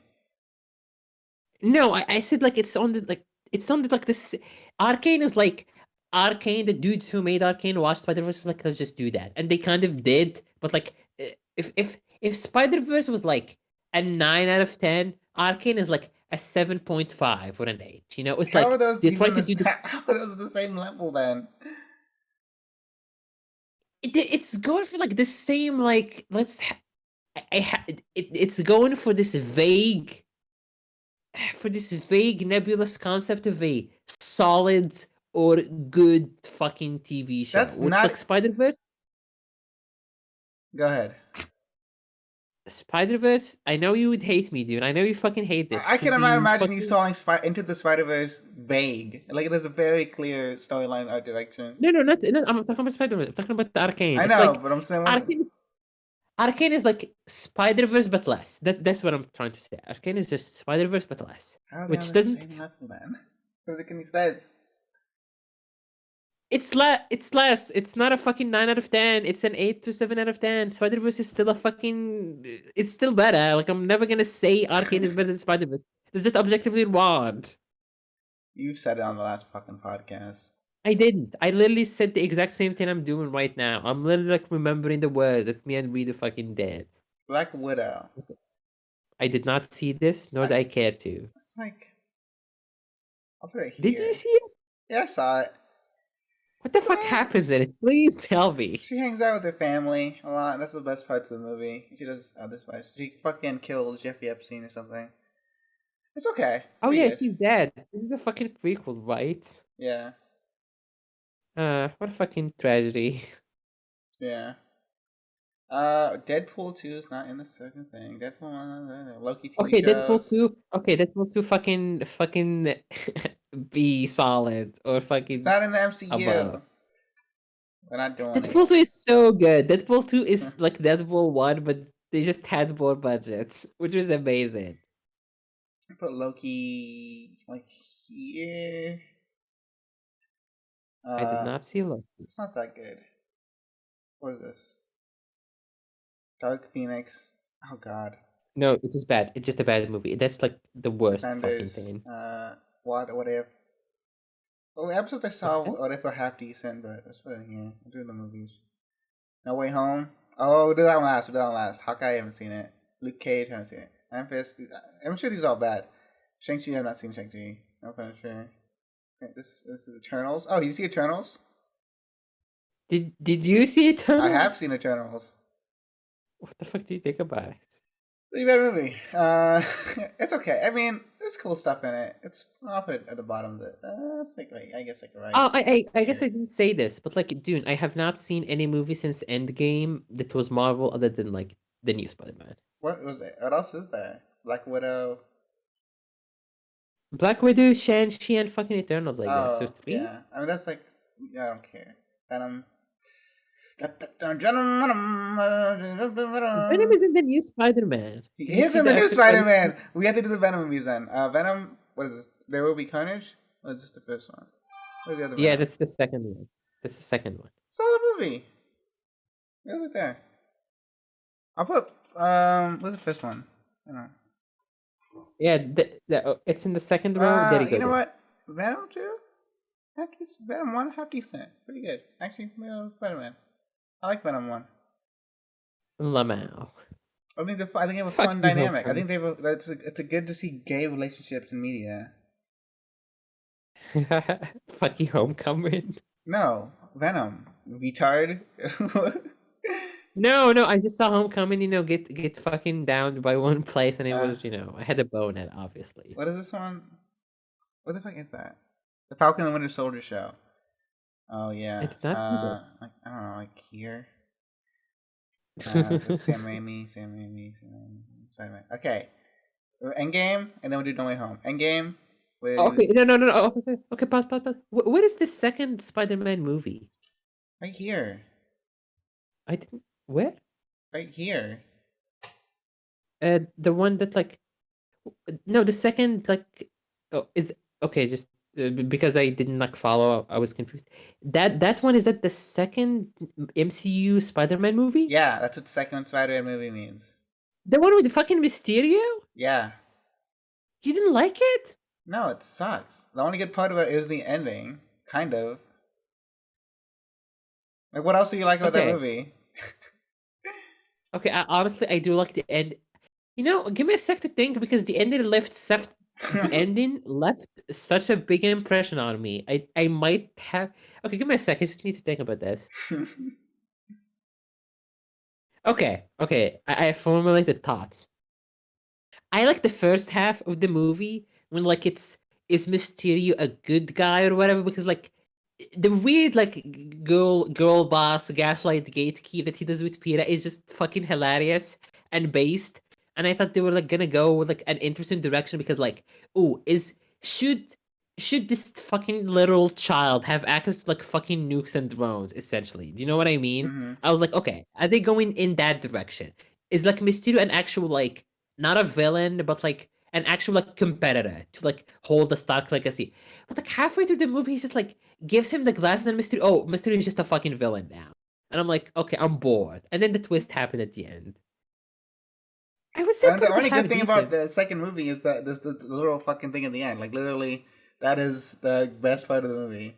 No, I said like it sounded like this. Arcane is like Arcane. The dudes who made Arcane watched Spider Verse was like, let's just do that, and they kind of did. But like, if Spider Verse was like a 9 out of 10, Arcane is like a 7.5 or an 8. You know, it's How are like those they even tried to do the. how are those the same level then? It's going for like the same like it's going for this nebulous concept of a solid or good fucking TV show. That's Which not. like Spider-Verse. Go ahead. Spider-Verse, I know you would hate me, dude. I know you fucking hate this I because cannot you imagine you fucking. calling Into the Spider-Verse vague. Like, there's a very clear storyline art direction. No, not I'm talking about Spider-Verse. I'm talking about the Arcane. I It's know, like but I'm saying Arcane is like Spider-Verse but less. That's what I'm trying to say. Arcane is just Spider-Verse but less. how are they on Which the doesn't. same level then? Doesn't make any sense. It's less. It's not a fucking 9 out of 10. It's an 8 to 7 out of 10. Spider Verse is still a fucking. It's still better. Like I'm never gonna say Arcane is better than Spider Verse. It's just objectively wrong. You said it on the last fucking podcast. I didn't. I literally said the exact same thing I'm doing right now. I'm literally like remembering the words that me and Rita fucking did. Black Widow. I did not see this, nor did I That's, care to. that's like, I'll put it Did you here. see it? Yeah, I saw it. What the So, fuck happens in it? Please tell me. she hangs out with her family a lot. That's the best parts of the movie. She does other parts. She fucking kills Jeffrey Epstein or something. It's okay. Oh Pretty yeah, good. she's dead. This is the fucking prequel, right? Yeah. What a fucking tragedy. Yeah. Deadpool 2 is not in the second thing. Deadpool 1, Loki TV Okay, shows. Deadpool 2 fucking be solid or It's fucking not in the above. MCU. We're not doing Deadpool it. 2 is so good. Deadpool 2 is like Deadpool 1, but they just had more budgets, which was amazing. Put Loki like here. I did not see Loki. It's not that good. What is this? Dark Phoenix. Oh god. No, it is bad. It's just a bad movie. That's like the worst fucking Defenders. thing. What if? Well, the episodes I What's saw, that? what if are half decent, but let's put it in here. I'm doing the movies. No Way Home. Oh, we'll do that one last. We'll do that one last. Hawkeye, I haven't seen it. Luke Cage, I haven't seen it. Iron Fist. I'm sure these are all bad. Shang-Chi, I've not seen Shang-Chi. No Punisher. Okay, this is Eternals. Oh, did you see Eternals? Did you see Eternals? I have seen Eternals. What the fuck do you think about it? Pretty bad movie. It's okay. I mean, there's cool stuff in it. I'll put it at the bottom of it. It's like, I guess like right. Oh, I guess I didn't say this, but like Dune, I have not seen any movie since Endgame that was Marvel other than like the new Spider-Man. What was it? What else is there? Black Widow. Black Widow, Shang-Chi, and fucking Eternals, I guess. So Oh, 3? yeah. I mean, that's like, yeah, I don't care. Venom. Venom is in the new Spider-Man. He Did you is see in the new after credits? Spider-Man. We have to do the Venom movies then. Venom. What is this? There Will Be Carnage. Or is this the first one? Where's the other Yeah, Venom? that's the second one. That's the second one. Solid movie. Yeah, right there. I'll put. What's the first one? I don't know. Yeah, it's in the second row. There you go. You know there. what? Venom 2? Venom 1, half decent. Pretty good. Actually, Spider-Man. I like Venom 1. Lamau. I think they have a Fuck fun you, dynamic. I Homecoming. think it's a good to see gay relationships in media. Fuck you, Homecoming. No, Venom. Retard. No, no, I just saw Homecoming, get fucking downed by one place, and it Uh, was, I had a bow in it, obviously. what is this one? What the fuck is that? The Falcon and the Winter Soldier show. Oh yeah. It's not either. Like I don't know, like here. Sam Raimi, Spider-Man. Okay, Endgame, and then we'll do No Way Home. Endgame. Okay, With no, no, no, no. Okay, okay, pause, pause, pause. What is the second Spider-Man movie? right here, I didn't. Where? right here. The one that like. No, the second like. Oh, is okay. Just because I didn't like follow, I was confused. That one, is that the second MCU Spider-Man movie? Yeah, that's what the second Spider-Man movie means. The one with the fucking Mysterio? Yeah. You didn't like it? No, it sucks. The only good part of it is the ending, kind of. Like, what else do you like about that Okay, movie? okay. Honestly, I do like the end. Give me a sec to think, because the ending left such a big impression on me. I might have. Okay, give me a sec. I just need to think about this. Okay, okay. I formulated thoughts. I like the first half of the movie when like is Mysterio a good guy or whatever, because like the weird like girl boss gaslight gatekeep that he does with Pira is just fucking hilarious and based. And I thought they were like gonna go with like an interesting direction, because like, oh, is should this fucking little child have access to like fucking nukes and drones, essentially? Do you know what I mean? Hmm. I was like, okay, are they going in that direction? Is like Mysterio an actual like, not a villain, but like an actual like competitor to like hold the Stark legacy? But like halfway through the movie, he's just like gives him the glasses, and Mysterio, oh, Mysterio is just a fucking villain now. And I'm like, okay, I'm bored. And then the twist happened at the end. I would say And the probably only good half thing about decent. the second movie is that there's the little fucking thing in the end. Like, literally, that is the best part of the movie.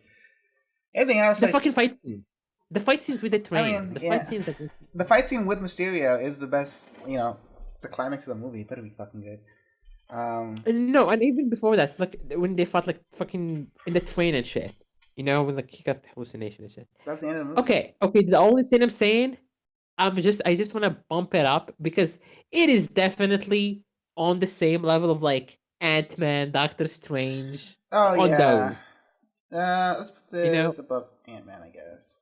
Anything else, The like, fucking fight scene. The fight scenes with the I train. mean, The fight yeah. scenes that The fight scene with Mysterio is the best, it's the climax of the movie. It better be fucking good. No, and even before that, like when they fought like fucking in the train and shit. When like he got hallucination and shit. That's the end of the movie. Okay, okay. The only thing I'm saying, I just want to bump it up, because it is definitely on the same level of like Ant-Man, Doctor Strange, Oh, on yeah. those. Let's put You know? this above Ant-Man, I guess.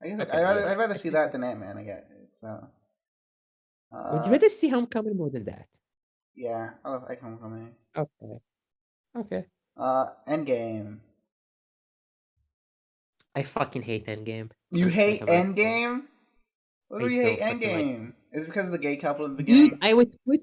I guess Okay, yeah. I'd rather I see think that so. than Ant-Man, I guess. So, Would you uh, rather see Homecoming more than that? yeah, I love Homecoming. Okay, okay. Endgame. I fucking hate Endgame. You I'm just like hate about to say. Endgame? What do I you hate don't fucking like. Endgame? Is it because of the gay couple in the Dude, beginning? I would put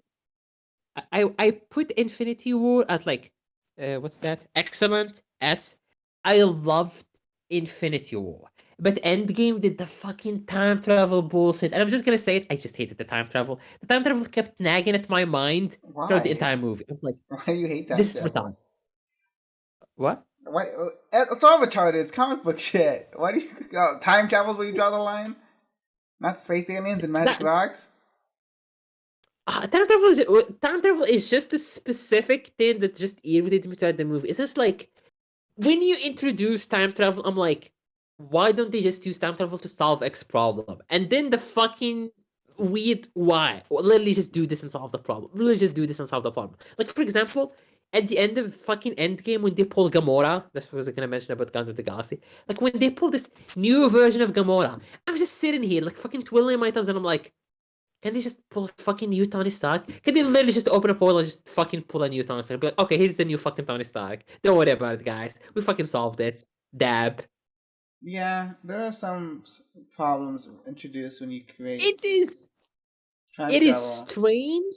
I put Infinity War at like what's that? Excellent S. I loved Infinity War. But Endgame did the fucking time travel bullshit. And I'm just gonna say it, I just hated the time travel. The time travel kept nagging at my mind throughout the Why? entire movie. I was like, Why do you hate time this is travel? retarded. What? Why? It's all retarded. It's comic book shit. Why do you time travel where you draw the line? Not space aliens and magic That rocks. time travel is just a specific thing that just irritated me throughout the movie. It's just like when you introduce time travel, I'm like, why don't they just use time travel to solve X problem? And then the fucking weird why. Or literally just do this and solve the problem. Literally just do this and solve the problem. Like, for example, at the end of fucking Endgame, when they pull Gamora, that's what I was gonna mention about Guardians of the Galaxy. Like, when they pull this new version of Gamora, I'm just sitting here, like, fucking twiddling my thumbs, and I'm like, can they just pull a fucking new Tony Stark? Can they literally just open a portal and just fucking pull a new Tony Stark? Be like, okay, here's the new fucking Tony Stark. Don't worry about it, guys. We fucking solved it. Dab. Yeah, there are some problems introduced when you create It is time it is travel. strange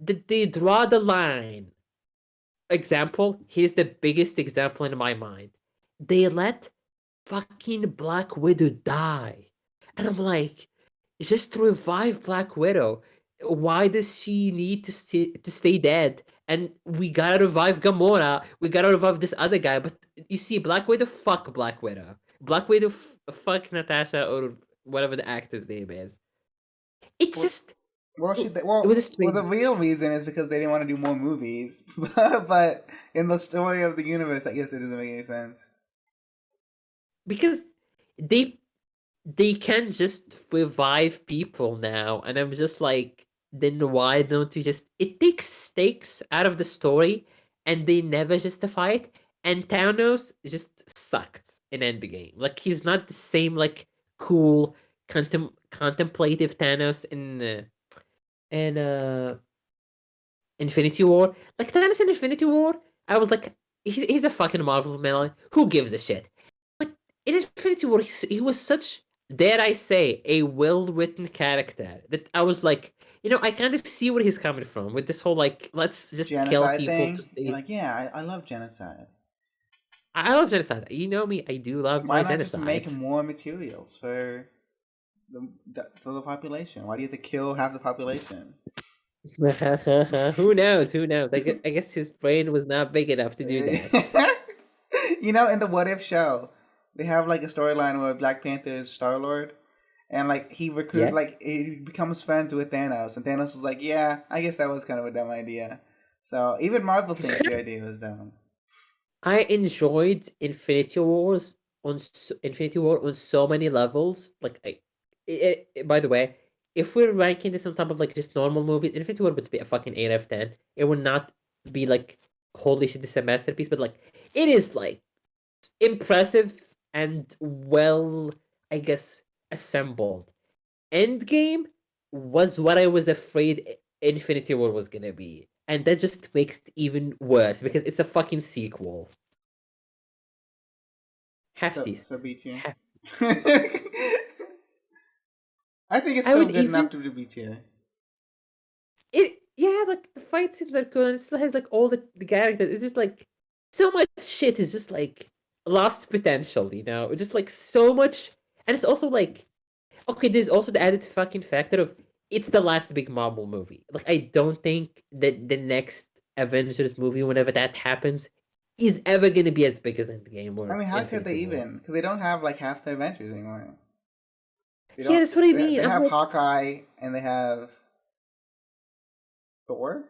that they draw the line. Example, here's the biggest example in my mind. They let fucking Black Widow die. And I'm like, just to revive Black Widow. Why does she need to stay dead? And we gotta revive Gamora. We gotta revive this other guy. But you see, Black Widow, fuck Black Widow. Black Widow, fuck Natasha or whatever the actor's name is. It's Well, just well, it, it was a the strange real reason is because they didn't want to do more movies. But in the story of the universe, I guess it doesn't make any sense. because they they can just revive people now, and I'm just like, then why don't you just? It takes stakes out of the story, and they never justify it. And Thanos just sucked in Endgame. Like he's not the same like cool contemplative Thanos in Infinity War. Like Thanos in Infinity War, I was like, he's a fucking Marvel villain. Who gives a shit? But in Infinity War, he was such, dare I say, a well-written character that I was like, I kind of see where he's coming from with this whole like, let's just kill Genocide people to thing. You're save. like, yeah, I love genocide. I love genocide. You know me, I do love Why my not just make genocides. more materials for the population? Why do you have to kill half the population? Who knows? Who knows? I guess his brain was not big enough to do that. In the What If show, they have like a storyline where Black Panther is Star Lord, and like Yes. he becomes friends with Thanos, and Thanos was like, "Yeah, I guess that was kind of a dumb idea." So even Marvel thinks your idea was dumb. I enjoyed Infinity War on so many levels. Like, by the way, if we're ranking this on top of like just normal movies, Infinity War would be a fucking 8 out of 10. It would not be like holy shit, this is a masterpiece, but like it is like impressive and well, I guess, assembled. Endgame was what I was afraid Infinity War was gonna be, and that just makes it even worse because it's a fucking sequel. Hefties. So B tier. Hef- I think it's I still would good even enough to be B tier. it yeah, like the fight scenes are cool and it still has like all the characters. It's just like so much shit is just like lost potential, Just like so much, and it's also like okay, there's also the added fucking factor of it's the last big Marvel movie. Like I don't think that the next Avengers movie, whenever that happens, is ever gonna be as big as Endgame I or mean, how could they Infinity War. even? Because they don't have like half the Avengers anymore. They Yeah, don't. that's what I They mean. I'm have like, Hawkeye and they have Thor.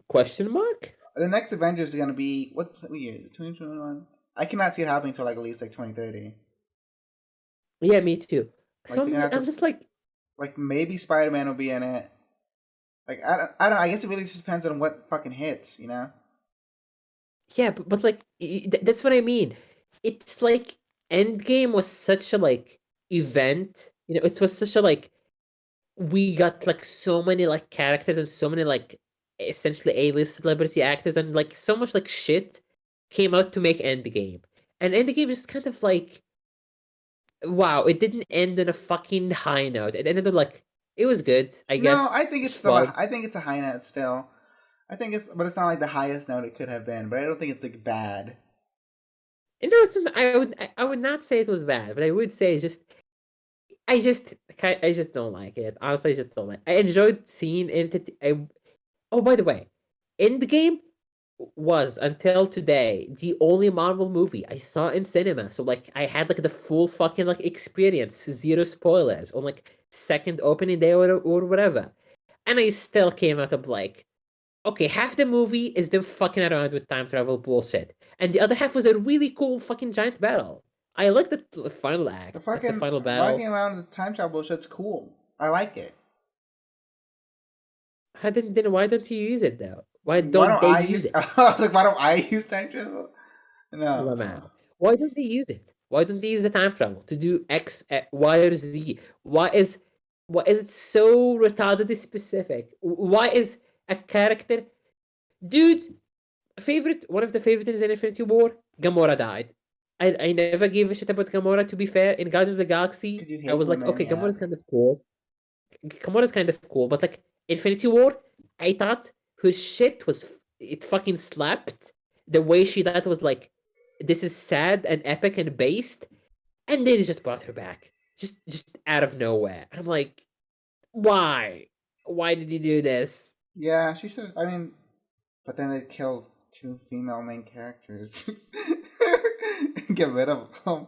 question mark? The next Avengers is gonna be what year is it? 2021. I cannot see it happening until like at least like 2030. Yeah, me too. Like So they're gonna have I'm to just like, like maybe Spider Man will be in it. Like I don't. I guess it really just depends on what fucking hits. yeah, but like that's what I mean. It's like Endgame was such a like event. It was such a like we got like so many like characters and so many like essentially A-list celebrity actors and like so much like shit came out to make Endgame. And Endgame is kind of like wow, it didn't end on a fucking high note. It ended up like it was good, I No, I guess. think it's It's still. fun. I think it's a high note still. But it's not like the highest note it could have been. But I don't think it's like bad. And no, I would not say it was bad, but I would say it's just I just don't like it. Honestly, I just don't like. I enjoyed seeing it. Oh, by the way, Endgame was until today the only Marvel movie I saw in cinema. So like I had like the full fucking like experience, zero spoilers on like second opening day or whatever. And I still came out of like, okay, half the movie is them fucking around with time travel bullshit, and the other half was a really cool fucking giant battle. I liked the final act, The like the fucking final battle. walking around the time travel shit's cool. I like it. How then why don't you use it though? Why Why don't don't they I use use? it? I was like, why don't I use time travel? No. Lamau. Why don't they use it? Why don't they use the time travel to do X, Y, or Z? Why is it so retardedly specific? Why is a character, dude? Favorite one of the favorite things in Infinity War, Gamora died. I never gave a shit about Gamora. To be fair, in Guardians of the Galaxy, Because you I hate was like, women, okay, yeah. Gamora's kind of cool. Gamora's kind of cool, but like Infinity War, I thought her shit was it fucking slapped. The way she thought was like, this is sad and epic and based, and they just brought her back, just out of nowhere. I'm like, why? Why did you do this? Yeah, she said. I mean, but then they killed two female main characters. Get rid of them.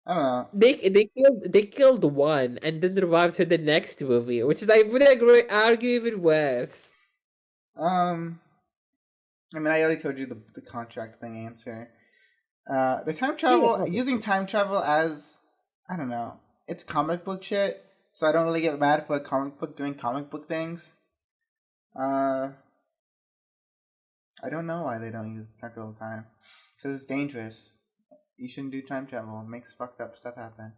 I don't know. They killed one and then revived her the next movie, which is I would agree argue even worse. Um, I mean, I already told you the contract thing answer. The time Yeah, travel using obviously. time travel as I don't know. It's comic book shit, so I don't really get mad for a comic book doing comic book things. Uh, I don't know why they don't use time travel time. Because it's dangerous. You shouldn't do time travel. It makes fucked up stuff happen.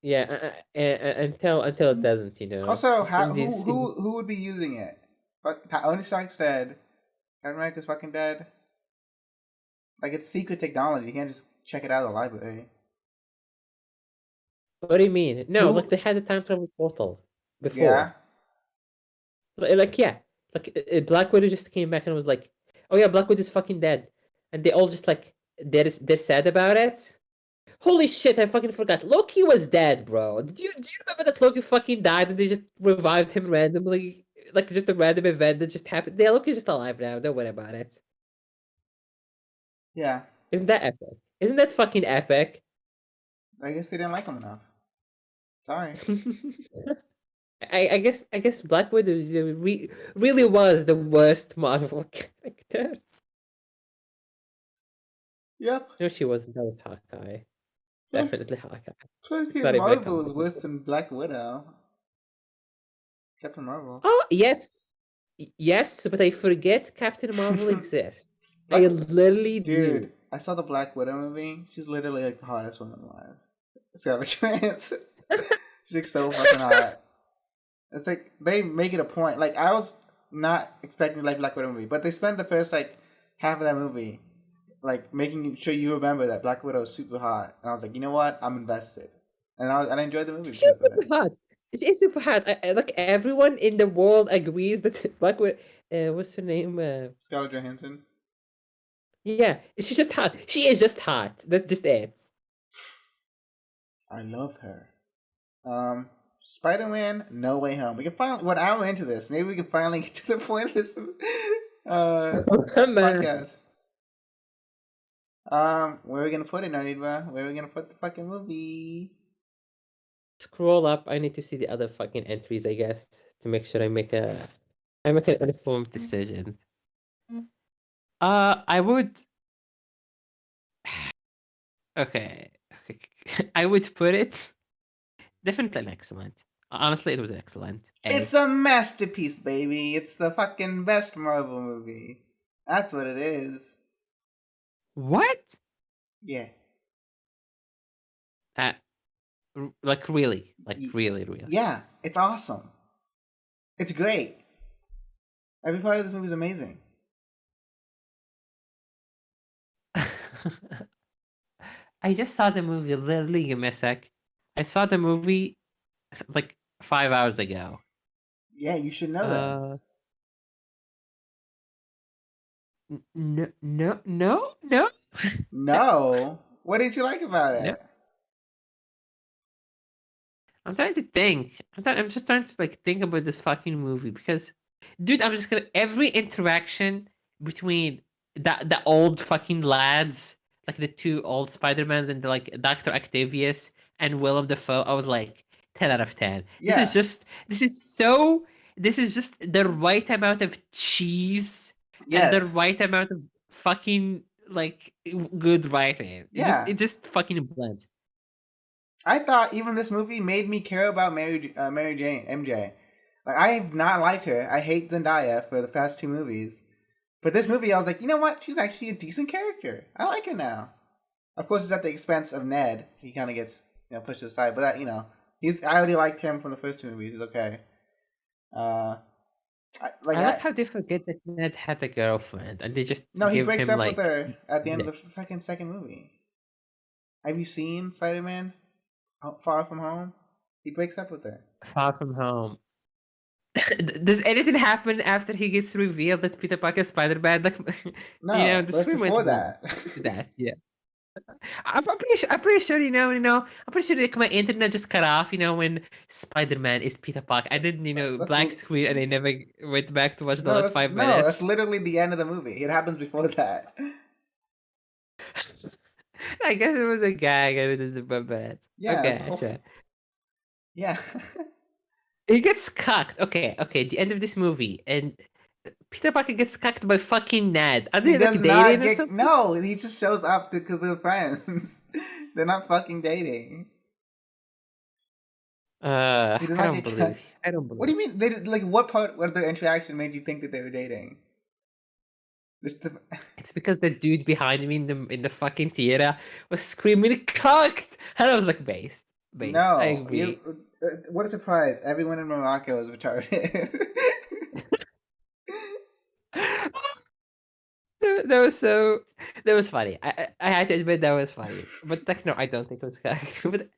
Yeah, until it doesn't, Also, In who this, who would be using it? But Tony Stark's dead. Captain America's fucking dead. Like, it's secret technology. You can't just check it out of the library. what do you mean? No, like Who? they had a time travel portal before. Yeah. Like yeah, like Black Widow just came back and was like, "Oh yeah, Black Widow's fucking dead," and they all just like they're sad about it. Holy shit, I fucking forgot. Loki was dead, bro. Do you remember that Loki fucking died and they just revived him randomly? Like just a random event that just happened. Yeah, Loki's just alive now. Don't worry about it. Yeah. Isn't that epic? Isn't that fucking epic? I guess they didn't like him enough. Sorry. I guess Black Widow really was the worst Marvel character. Yep. No, she wasn't. That was Hawkeye. Definitely Hawkeye. It's Captain not even a Marvel is worse comparison. than Black Widow. Captain Marvel. Oh yes, yes, but I forget Captain Marvel exists. I Black, literally do. dude, I saw the Black Widow movie. She's literally like the hottest woman alive. Scarlett Johansson. She's like so fucking hot. It's like they make it a point. Like I was not expecting to like Black Widow movie, but they spent the first like half of that movie like making sure you remember that Black Widow is super hot, and I was like, you know what, I'm invested, and I enjoyed the movie She's because of super it. hot. She is super hot. Like everyone in the world agrees that Black Widow. What's her name? Scarlett Johansson. Yeah, she's just hot. She is just hot. That's just it. I love her. Spider-Man: No Way Home. We can finally. What I'm into this. Maybe we can finally get to the point of this Come on. podcast. Where are we gonna put it, Noneedbruh? Where are we gonna put the fucking movie? Scroll up. I need to see the other fucking entries, I guess, to make sure I make an informed decision. I would. Okay. I would put it definitely an excellent. Honestly, it was excellent. It's a masterpiece, baby. It's the fucking best Marvel movie. That's what it is. What? Yeah. Like really, really. Yeah, it's awesome. It's great. Every part of this movie is amazing. I just saw the movie. Literally, give me a sec. I saw the movie like 5 hours ago. Yeah, you should know that. No. No? What did you like about No. it? I'm trying to think. I'm just trying to like think about this fucking movie because, dude, I'm just gonna every interaction between the old fucking lads, like the two old Spider-Mans and like Dr. Octavius and Willem Dafoe, I was like 10 out of 10. Yeah. This is just the right amount of cheese and the right amount of fucking like good writing. Yeah. It just fucking blends. I thought even this movie made me care about Mary Jane, MJ. Like I have not liked her. I hate Zendaya for the past two movies. But this movie, I was like, you know what? She's actually a decent character. I like her now. Of course, it's at the expense of Ned. He kind of gets pushed aside. But that, I already liked him from the first two movies. He's okay. I like how they forget that Ned had a girlfriend and they just he give breaks him up like with her at the end of the fucking second movie. Have you seen Spider-Man Far From Home? He breaks up with her. Far From Home. Does anything happen after he gets revealed that Peter Parker is Spider-Man? Like, No, the but it's before that. Yeah. I'm pretty sure, I'm pretty sure like my internet just cut off, when Spider-Man is Peter Parker. I didn't, black screen and I never went back to watch the last 5 minutes. No, that's literally the end of the movie. It happens before that. I guess it was a gag. I didn't remember it. Yeah. Okay, sure. Yeah. He gets cucked. Okay. The end of this movie, and Peter Parker gets cucked by fucking Ned. Are they like dating or something? No, he just shows up because they're friends. They're not fucking dating. He does I not don't get cut. believe. I don't What do believe. you mean? They like what part of their interaction made you think that they were dating? Just the, It's because the dude behind me in the fucking theater was screaming "cocked," and I was like, based. I no, agree. you. What a surprise! Everyone in Morocco is retarded. That was so. That was funny. I had to admit that was funny. But like, no, I don't think it was cocked. But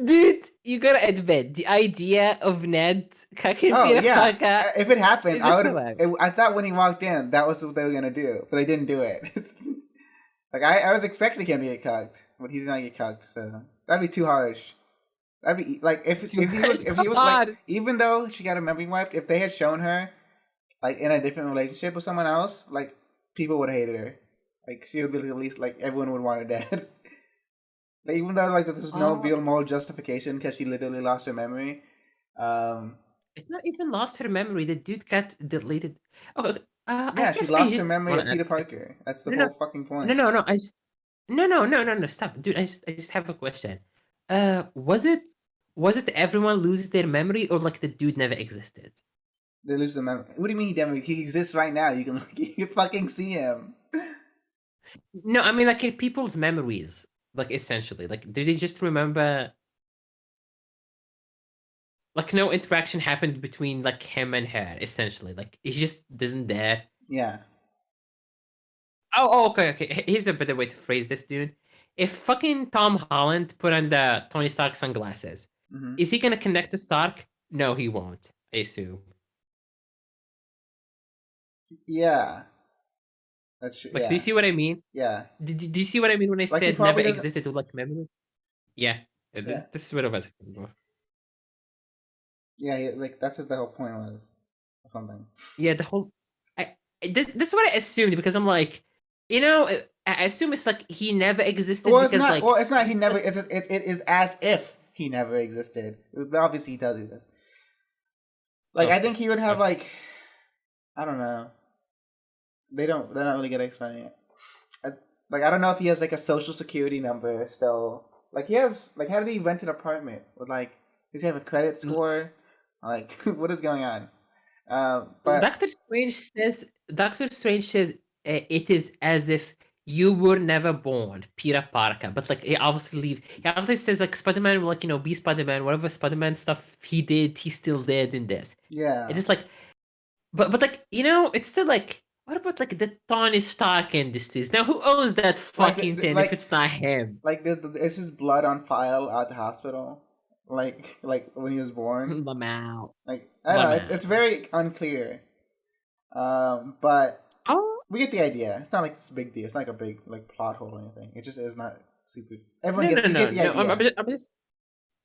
dude, you gotta admit the idea of Ned cocking Oh Peter yeah, Parker if it happened, is I just would hilarious. have. I thought when he walked in, that was what they were gonna do, but they didn't do it. Like I was expecting him to get cucked, but he did not get cucked. So that'd be too harsh. That'd be like You guys if he was like hard. even though she got a memory wiped, if they had shown her like in a different relationship with someone else, like people would have hated her. Like she would be at least like everyone would want her dead. Like, even though like there's no Oh, real moral justification because she literally lost her memory. Um, it's not even lost her memory. The dude got deleted. Oh, I yeah, she guess I lost her just memory want of to ask Peter this. Parker. That's the No, no, whole fucking no, point. no, no. No. Stop, dude. I just have a question. Was it everyone loses their memory, or like the dude never existed? They lose the memory. What do you mean he never? He exists right now. You can you can fucking see him. No, I mean like in people's memories, like essentially, like do they just remember? Like no interaction happened between like him and her, essentially. Like he just isn't there. Yeah. Okay. Here's a better way to phrase this, dude. If fucking Tom Holland put on the Tony Stark sunglasses, Hmm. is he gonna connect to Stark? No, he won't. I assume. Yeah. Like, do you yeah. see what I mean? Yeah. Do you see what I mean when I Like he said never probably doesn't. existed with like memory? Yeah, Yeah. this is what I was thinking about. Yeah. Like that's what the whole point was, or something. Yeah, the whole. This is what I assumed because I'm like, I assume it's like he never existed Well, it's because not. Well, like it's not. He never. people. It is as if he never existed. But obviously, he does this. Like I Okay, think he would have okay. like I don't know. They don't. They're not really good at explaining it. I, like I don't know if he has like a social security number still. Like he has. Like how did he rent an apartment with like? Does he have a credit score? Like what is going on? But Doctor Strange says it is as if you were never born, Peter Parker. But like he obviously leaves. He obviously says like Spider-Man will like be Spider-Man. Whatever Spider-Man stuff he did, he still did in this. It's yeah, just like, but like it's still like. What about like the Tony Stark Industries? Now who owns that like fucking thing if like it's not him? like is his blood on file at the hospital? Like when he was born. Lamau. Like I don't know. It's Lamau. very unclear. But Oh we get the idea. It's not like it's a big deal. It's not like a big like plot hole or anything. It just is not super. Everyone no gets no you get no the no! idea. I'm just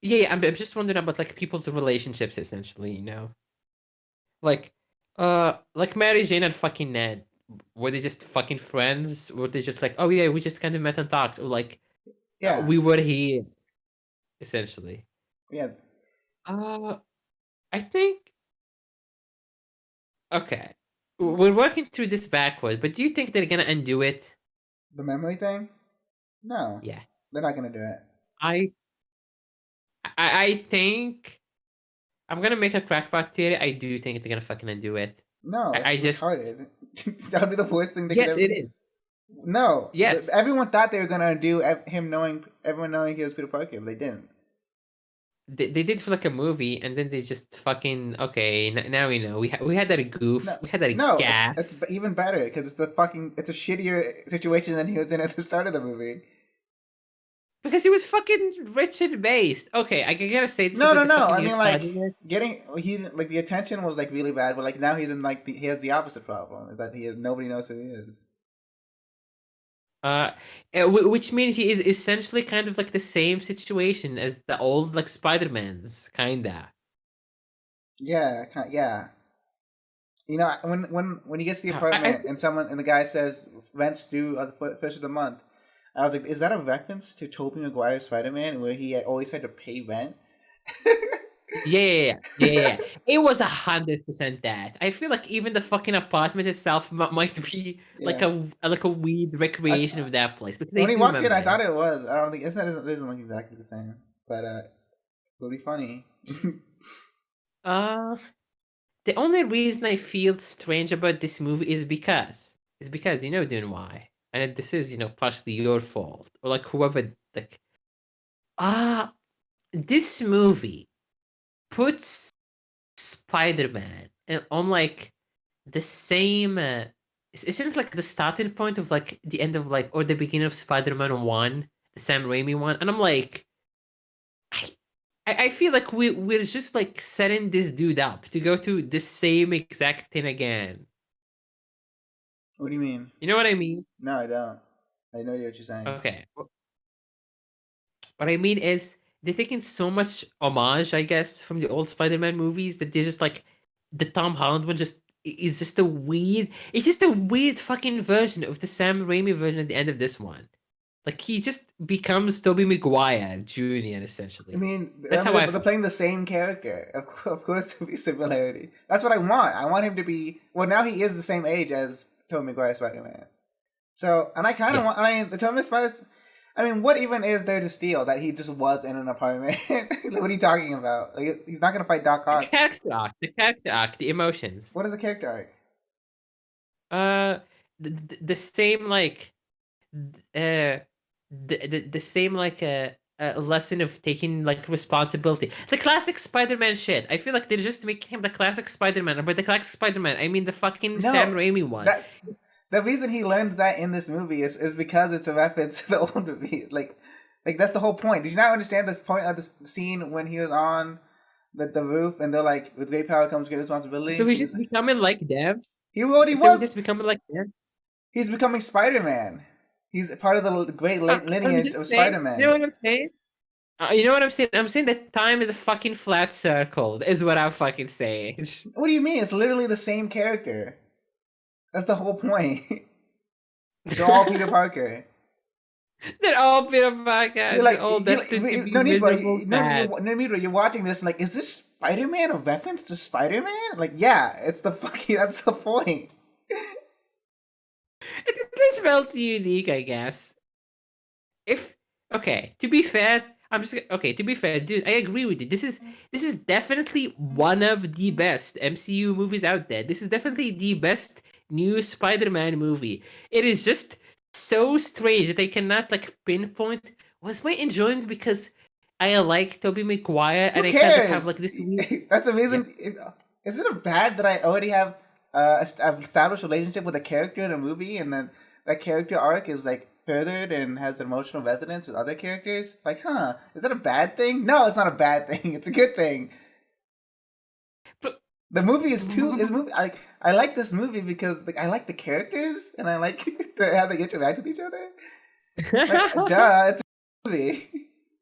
yeah. I'm just wondering about like people's relationships essentially. Like like Mary Jane and fucking Ned. Were they just fucking friends? Were they just like, oh yeah, we just kind of met and talked, or like Yeah, we were here essentially? yeah. Uh, I think okay. We're working through this backward, but do you think they're gonna undo it? The memory thing? No, Yeah, they're not gonna do it. I I think I'm gonna make a crackpot theory. I do think they're gonna fucking undo it. No, I it's just retarded. That would be the worst thing they could yes, ever. it is. No, Yes, everyone thought they were gonna undo him knowing everyone knowing he was Peter Parker, but they didn't. they did for like a movie, and then they just fucking okay. Now we know we had that a No, goof, we had that a no, it's gaff even better because it's a shittier situation than he was in at the start of the movie. because he was fucking rich and based. Okay, I gotta say this No, about no, the no. fucking I new mean, like Spider-Man. getting he like the attention was like really bad, but like now he's in like he has the opposite problem is that nobody knows who he is. Which means he is essentially kind of like the same situation as the old like Spider-Man's kinda. Yeah, yeah. You know, when he gets to the I apartment think and the guy says rent's due on the first of the month, I was like, is that a reference to Tobey Maguire's Spider Man where he always had to pay rent? Yeah. It was 100% that. I feel like even the fucking apartment itself might be Yeah. like a weird I, recreation of that place because I when he do walked in, remember I thought it. it was. I don't think it doesn't look exactly the same, but it would be funny. Uh, the only reason I feel strange about this movie is because you know Dune why, and this is partially your fault or like whoever like ah this movie puts Spider-Man on like the same. Isn't it like the starting point of like the end of like or the beginning of Spider-Man 1, the Sam Raimi one? And I'm like, I, I feel like we're just like setting this dude up to go to the same exact thing again. What do you mean? You know what I mean? No, I don't. I have no idea what you're saying. Okay. What I mean is they're taking so much homage, I guess, from the old Spider-Man movies that they're just like the Tom Holland one just is just a weird. It's just a weird fucking version of the Sam Raimi version at the end of this one. Like he just becomes Tobey Maguire Jr. I essentially. mean, That's how I they're feel. playing the same character. Of course, there'll be similarity. That's what I want. I want him to be. Well, now he is the same age as Tobey Maguire Spider-Man. So, and I kind of Yeah. want. I mean, the Tobey Spider. I mean, what even is there to steal that he just was in an apartment? What are you talking about? Like, he's not gonna fight Doc The Ock. character arc, the emotions. What is the character arc? Uh, the same like the same like a lesson of taking like responsibility. The classic Spider-Man shit. I feel like they're just making him the classic Spider-Man. But the classic Spider-Man, I mean the fucking Sam No, Raimi one. that the reason he learns that in this movie is because it's a reference to the old movie. Like that's the whole point. Did you not understand this point of the scene when he was on the roof and they're like, with great power comes great So responsibility? he's just becoming like them. He already So he's was. just becoming like them. He's becoming Spider-Man. He's part of the great I'm lineage of just saying. You know Spider-Man. what I'm saying? You know what I'm saying? I'm saying that time is a fucking flat circle. Is what I'm fucking saying. What do you mean? It's literally the same character. That's the whole point. They're all Peter Parker. They're all Peter Parker. You're They're like, all destined to be no need, bro. miserable, sad. No need, bro. You're watching this and like, is this Spider-Man a reference to Spider-Man? Like, yeah, it's the fucking. That's the point. This felt unique, I guess. If okay, to be fair, okay. To be fair, dude, I agree with you. This is definitely one of the best MCU movies out there. This is definitely the best new Spider-Man movie. It is just so strange that I cannot like pinpoint. Was my enjoyment because I like Tobey Maguire Who and I kind of have cares? like this weird. That's Yeah. amazing. Is it bad that I already have an established relationship with a character in a movie, and then that character arc is like furthered and has emotional resonance with other characters? Like, huh? Is that a bad thing? No, it's not a bad thing. It's a good thing. But The movie is too. Is movie. I like this movie because like I like the characters and I like how they interact with each other. Like, duh, it's a movie.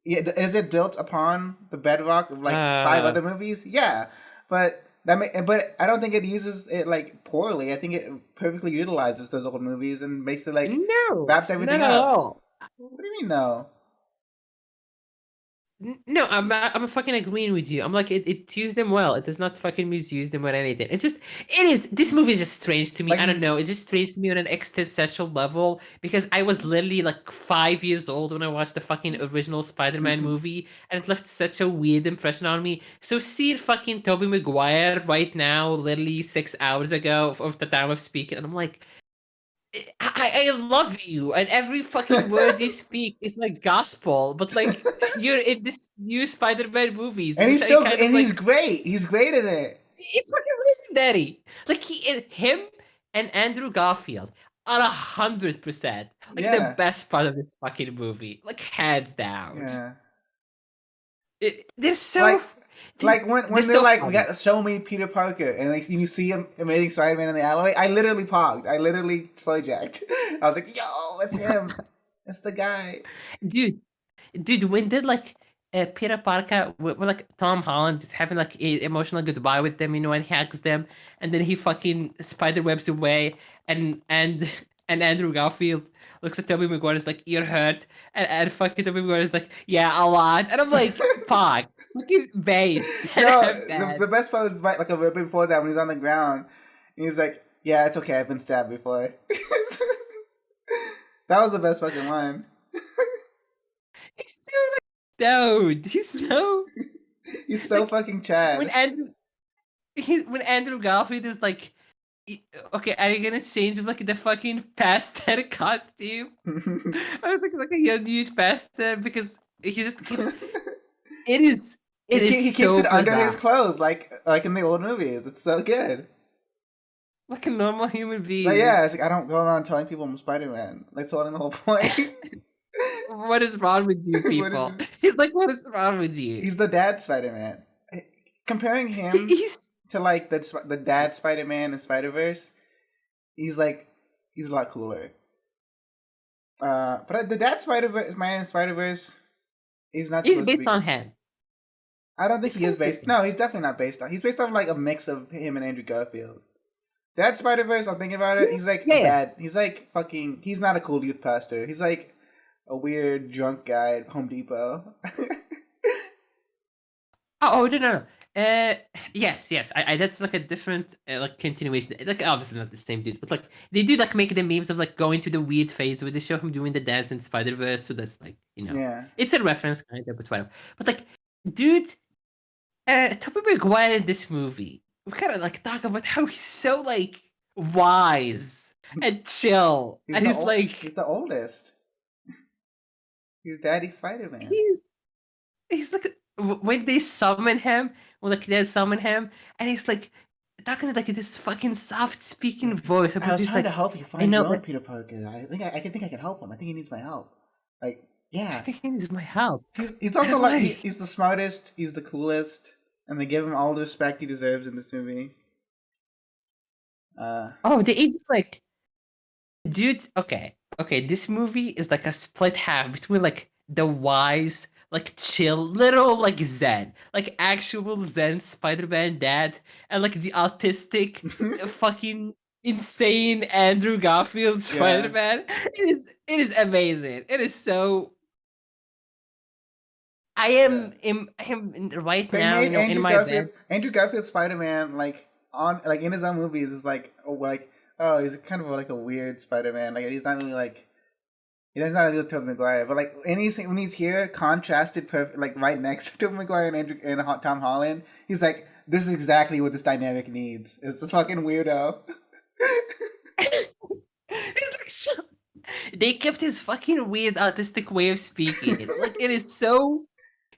Yeah, is it built upon the bedrock of like five other movies? Yeah, but but I don't think it uses it like poorly. I think it perfectly utilizes those old movies and makes it like no, wraps everything not at up. all. What do you mean no? No, I'm fucking agreeing with you. I'm like it used them well. It does not fucking misuse them or anything. This movie is just strange to me. Like I don't know. It's just strange to me on an existential level because I was literally like 5 years old when I watched the fucking original Spider-Man movie, and it left such a weird impression on me. So seeing fucking Tobey Maguire right now, literally 6 hours ago of the time of speaking, and I'm like, I love you, and every fucking word you speak is like gospel. But like you're in this new Spider-Man movies, and which he's I still kind of and he's like. great. He's great in it. It's fucking legendary. Like him and Andrew Garfield are 100% like the Yeah, best part of this fucking movie, like hands down. yeah. They're so Like like they're when they're so like, we funny. got show me Peter Parker, and like you see him Amazing Spider-Man in the alleyway. I literally pogged. I literally slow jacked. I was like, yo, it's him. It's the guy. Dude, when did like Peter Parker with like Tom Holland is having like a emotional goodbye with them, and he hugs them, and then he fucking spider webs away, and and Andrew Garfield looks at Tobey Maguire and is like, "You're hurt," and fucking Tobey Maguire is like, "Yeah, a lot," and I'm like, "Fuck, fucking based." And No, have the, that. the best part was like a bit before that when he's on the ground. And he's like, "Yeah, it's okay. I've been stabbed before." That was the best fucking line. He's so like stoned. He's so He's so like fucking when Chad. Andrew Garfield is like, okay, are you gonna change him like the fucking pastor costume? I was like a young youth pastor because he just keeps. It is He keeps so it under his bizarre. clothes, like in the old movies. It's so good. Like a normal human Like being. yeah, it's like I don't go around telling people I'm Spider Man. That's the whole point. What is wrong with you What is people? it? He's like, what is wrong with you? He's the dad Spider Man. Comparing him He's to like the dad Spider Man in Spider Verse, he's like he's a lot cooler. But the dad Spider Man in Spider Verse, he's not he's supposed to based be. on him. I don't think He's he kind is of based based. on. No, he's definitely not based on. He's based on like a mix of him and Andrew Garfield. That Spider Verse, I'm thinking about it. He's like a Yeah. bad. He's like fucking. He's not a cool youth pastor. He's like a weird drunk guy at Home Depot. Oh, no. Yes. I that's like a different like continuation. Like obviously not the same dude, but like they do like make the memes of like going to the weird phase where they show him doing the dance in Spider Verse. So that's like Yeah. it's a reference kind of, but whatever. But like, dude, Tobey Maguire in this movie, we kind of like talk about how he's so like wise and chill, He's and the he's old. like He's the oldest. He's Daddy Spider Man. he he's like when they summon him, when like they summon him, and he's like talking like this fucking soft speaking voice I about was this trying to like help you I find know your own that Peter Parker. I can help him. I think he needs my help. Like I yeah, think he needs my help. he's And also I'm like like, he's the smartest. He's the coolest, and they give him all the respect he deserves in this movie. Uh, oh, they even like dude, okay, this movie is like a split half between like the wise, like chill, little like Zen, like actual Zen Spider-Man dad, and like the autistic, fucking insane Andrew Garfield yeah. Spider-Man. It is amazing. It is so. I Yeah. am in him right They now, made in my bed. Andrew Garfield Spider Man like on like in his own movies is like oh he's kind of like a weird Spider Man like he's not really like he's not really Tobey Maguire but like when he's here contrasted perfect like right next to Tobey Maguire and Tom Holland he's like this is exactly what this dynamic needs. It's this fucking weirdo. It's like so. They kept his fucking weird autistic way of speaking. Like it is so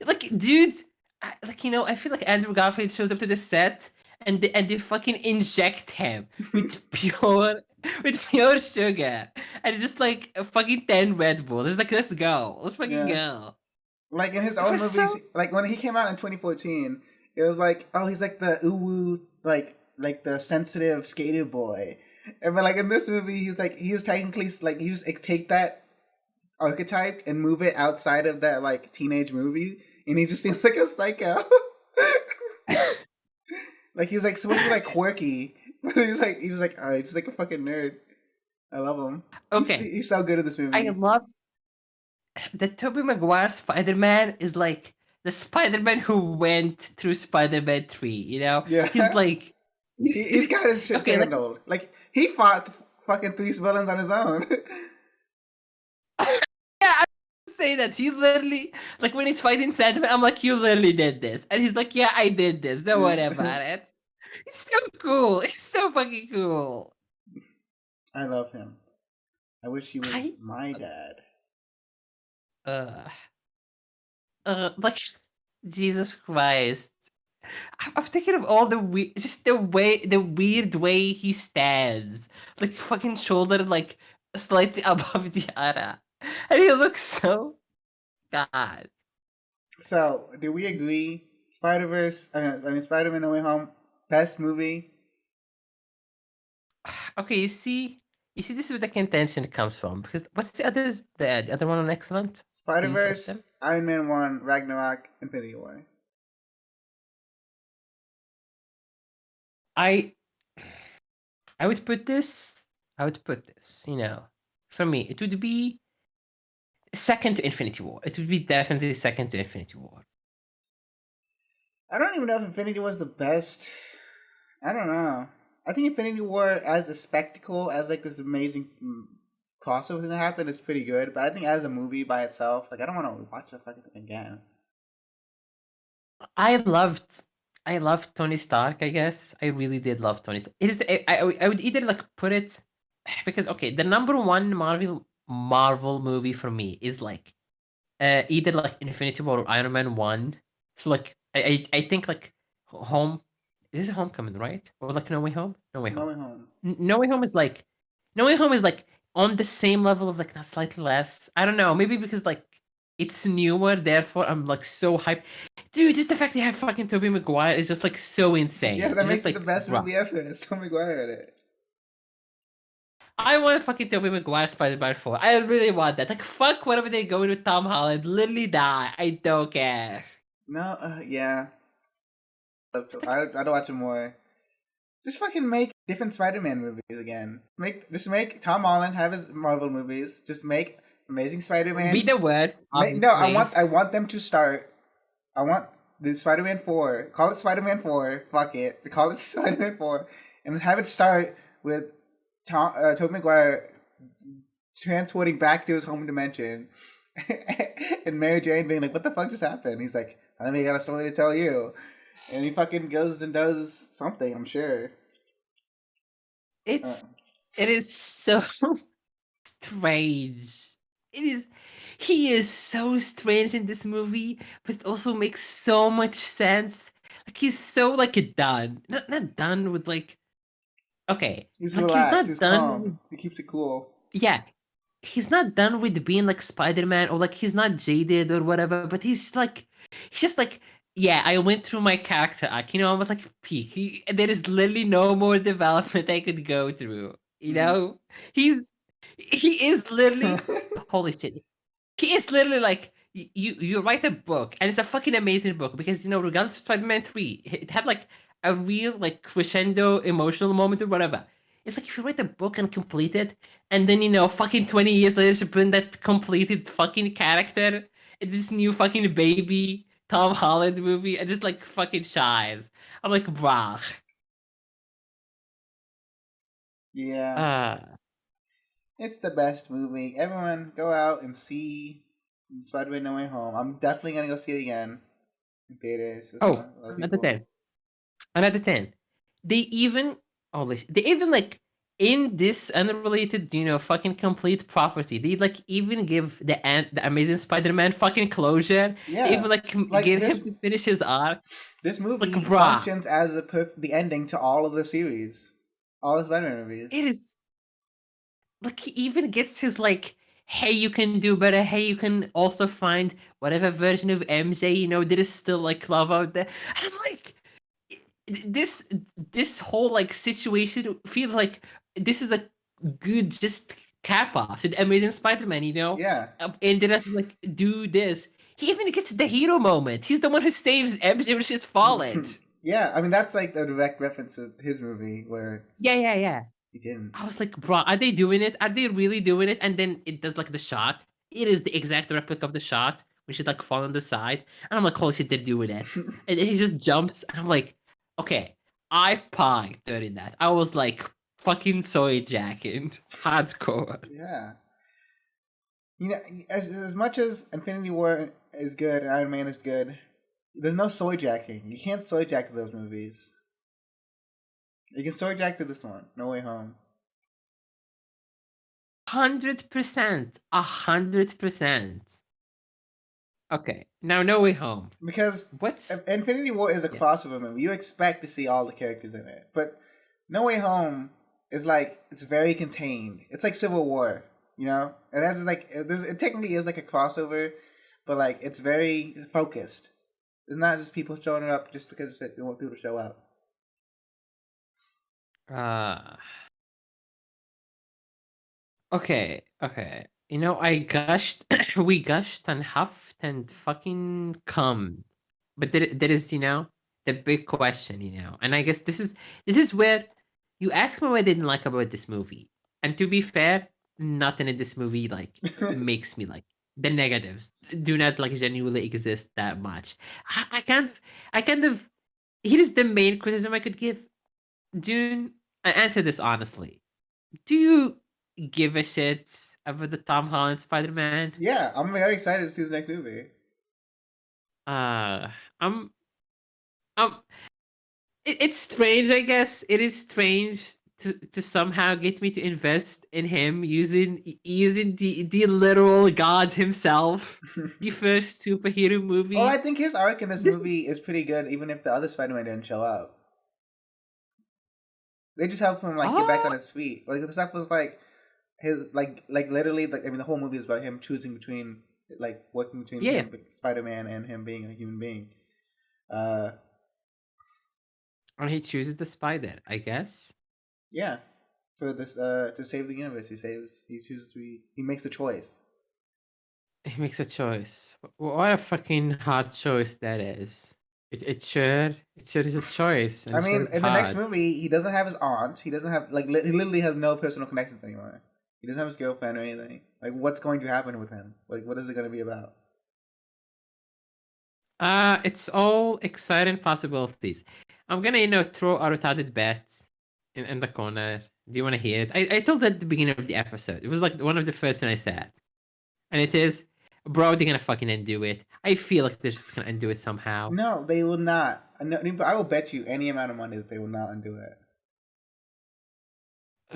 like dude like I feel like Andrew Garfield shows up to the set and they fucking inject him with pure sugar and just like a fucking 10 Red Bull. It's like let's fucking Yeah. go. Like in his It own was so movies, like when he came out in 2014, it was like, oh, he's like the uwu, like the sensitive skater boy. And but like in this movie, he was technically like he just take that archetype and move it outside of that like teenage movie, and he just seems like a psycho. Like he's like supposed to be like quirky, but he's like oh, he's just like a fucking nerd. I love him. okay. He's so good at this I movie. love that Tobey Maguire Spider-Man is like the Spider-Man who went through Spider-Man 3, He's Yeah. like He's got his shit okay, like handled. Like he fought fucking three villains on his own. yeah, I would say that he literally like when he's fighting Sandman, I'm like, you literally did this, and he's like, yeah, I did this. Don't worry Yeah. about it. He's so cool. He's so fucking cool. I love him. I wish he was I my dad. uh like Jesus Christ. I'm thinking of all the just the weird way he stands, like fucking shoulder like slightly above the other, and he looks so God. So, do we agree? Spider Verse. I mean, Spider Man: No Way Home. Best movie. Okay, you see, this is where the contention comes from because what's the other one on excellent? Spider Please list Verse. them. Iron Man 1. Ragnarok. Infinity War. I I would put this. I would put this, for me, it would be second to Infinity War. It would be definitely second to Infinity War. I don't even know if Infinity War was the best. I don't know. I think Infinity War as a spectacle, as like this amazing crossover thing that happened, is pretty good. But I think as a movie by itself, like I don't want to watch the fucking thing again. I loved Tony Stark, I guess. I really did love Tony Stark. It is I would either like put it because okay, the number one Marvel movie for me is like either like Infinity War or Iron Man 1. So like I think like Home, this is Homecoming, right? Or like No Way Home? No Way No Home. Way Home. No Way Home is like No Way Home is like on the same level of like not slightly less. I don't know, maybe because like it's newer, therefore I'm like so hyped. Dude, just the fact they have fucking Tobey Maguire is just like so Yeah, insane. that It's just makes it the like, best bruh. movie ever. It's Tom McGuire in it. I want fucking Tobey Maguire Spider-Man 4. I really want that. Like, fuck whatever they go with Tom Holland. Literally die. I don't care. No, yeah. Like, I'd watch it more. Just fucking make different Spider-Man movies again. Just make Tom Holland have his Marvel movies. Just make Amazing be Spider-Man. the worst, No, obviously. I want them to start. I want the Spider-Man 4. Call it Spider-Man 4. Fuck it. Call it Spider-Man 4, and have it start with Tobey Maguire transporting back to his home dimension, and Mary Jane being like, "What the fuck just happened?" He's like, "I mean, I got a story to tell you," and he fucking goes and does something. I'm sure. Uh, It's it is so strange. It is he is so strange in this movie, but it also makes so much sense. Like he's so like done. Not done with like okay. he's Like he's relaxed. not He's done calm. He keeps it cool. yeah, he's not done with being like Spider-Man or like he's not jaded or whatever, but he's just like yeah, I went through my character arc, I was like peak. There is literally no more development I could go through. Mm. He's he is literally holy shit. He is literally like you write a book and it's a fucking amazing book because regardless of Spider-Man 3, it had like a real like crescendo emotional moment or whatever. It's like if you write a book and complete it, and then fucking 20 years later you bring that completed fucking character in this new fucking baby Tom Holland movie and just like fucking shines. I'm like, brah. Yeah, Uh it's the best movie. Everyone, go out and see Spider-Man: No Way Home. I'm definitely gonna go see it again in theaters. Just oh, want other another people. 10. Another 10. They even they even like in this unrelated, fucking complete property, they like even give the Amazing Spider-Man fucking closure. They Yeah, even like like get him to finish his arc. this Like, movie bruh, functions as the ending to all of the series, all the Spider-Man movies. it is like he even gets his like, hey, you can do better. Hey, you can also find whatever version of MJ that is still like love out there. And I'm like, this this whole like situation feels like this is a good just cap off to the Amazing Spider-Man, Yeah, and then has to like do this. He even gets the hero moment. He's the one who saves MJ when she's fallen. yeah. I mean, that's like a direct reference to his movie where Yeah. he didn't. I was like, bro, are they doing it? Are they really doing it? And then it does like the shot. It is the exact replica of the shot when she like fall on the side. And I'm like, holy shit, they're doing it. And then he just jumps, and I'm like, okay, I paused during that. I was like fucking soy jacking. Hardcore. Yeah, as much as Infinity War is good and Iron Man is good, there's no soy jacking. You can't soy jack those movies. You can soy jack to this one. No Way Home. 100%. 100%. Okay. Now No Way Home. Because What's Infinity War is a yeah. crossover movie. You expect to see all the characters in it, but No Way Home is like it's very contained. It's like Civil War, It has like it technically is like a crossover, but like it's very focused. It's not just people showing up just because they want people to show up. Uh Okay. I gushed, we gushed and huffed and fucking cummed. But there is, the big question, and I guess this is where you ask me what I didn't like about this movie. And to be fair, nothing in this movie like makes me like the negatives do not like genuinely exist that much. I kind of here's the main criticism I could give. Dune, I answer this honestly. Do you give a shit about the Tom Holland Spider-Man? Yeah, I'm very excited to see the next movie. Uh, I'm, I'm. It's strange, I guess. It is strange to somehow get me to invest in him using the literal god himself. The first superhero Well, I movie. think his arc in this This, movie is pretty good, even if the other Spider-Man didn't show up. They just help him like get back on oh his feet. Like the stuff was like his like literally like I mean the whole movie is about him choosing between like working between yeah, him Spider-Man and him being a human being. Uh, and he chooses the spider, I guess. yeah, for this to save the universe, he chooses to be he makes a choice. He makes a choice. What a fucking hard choice that is. It sure is a choice, and I it sure mean, is in the next hard. movie, he doesn't have his aunt. He doesn't have like he literally has no personal connections anymore. He doesn't have his girlfriend or anything. Like, what's going to happen with him? Like, what is it going to be about? It's all exciting possibilities. I'm gonna, throw a retarded bet in the corner. Do you want to hear it? I told it at the beginning of the episode. It was like one of the first thing I said, and it is, bro, they're gonna fucking undo it. I feel like they're just gonna undo it somehow. No, they will not. No, I will bet you any amount of money that they will not undo it.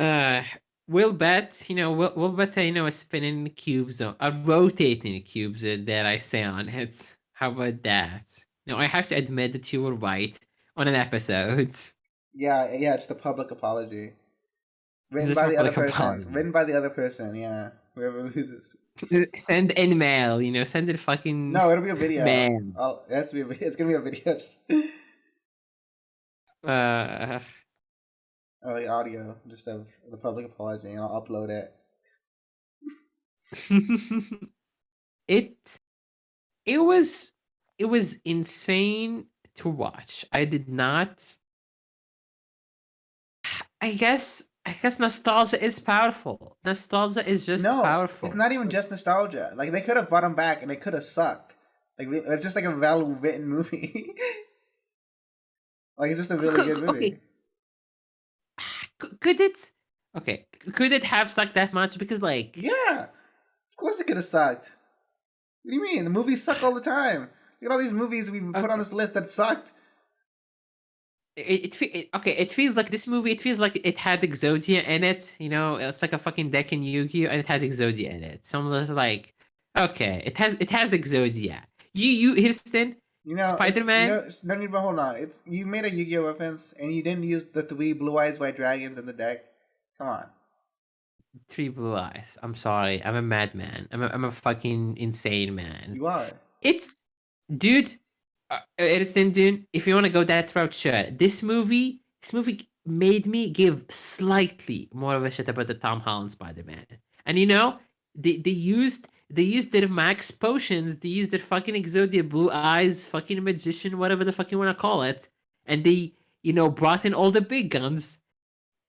Uh, we'll bet, we'll bet, a spinning cubes, a rotating cubes, that I say on it. How about that? No, I have to admit that you were right on an episode. Yeah, yeah, it's the public apology written This by the other public person. apology. Written by the other person. Yeah, whoever loses. Send in mail, send it fucking No, it'll be a video. mail. Oh, it has to be. It's gonna be a video. Uh, Or like audio, just of the public apology, and I'll upload it. it it was insane to watch. I did not. I guess nostalgia is powerful. Nostalgia is just No, it's powerful. not even just nostalgia. Like they could have brought him back, and it could have sucked. Like it's just like a well written movie. Like it's just a really good Okay, movie. could it? Okay, could it have sucked that much? Because like Yeah, of course it could have sucked. What do you mean? The movies suck all the time. Look at all these movies we put on okay, this list that sucked. okay, it feels like this movie. It feels like it had Exodia in it. It's like a fucking deck in Yu-Gi-Oh, and it had Exodia in it. So I'm just like, okay, it has Exodia. Houston, It's Spider-Man. no need. But hold on. It's you made a Yu-Gi-Oh reference, and you didn't use the three blue eyes white dragons in the deck. Come on. Three blue eyes. I'm sorry. I'm a madman. I'm a fucking insane man. You are. It's, dude. Edison, dude. If you want to go that route, sure. This movie made me give slightly more of a shit about the Tom Holland Spider-Man. And they used their max potions. They used their fucking Exodia blue eyes, fucking magician, whatever the fuck you want to call it. And they, brought in all the big guns.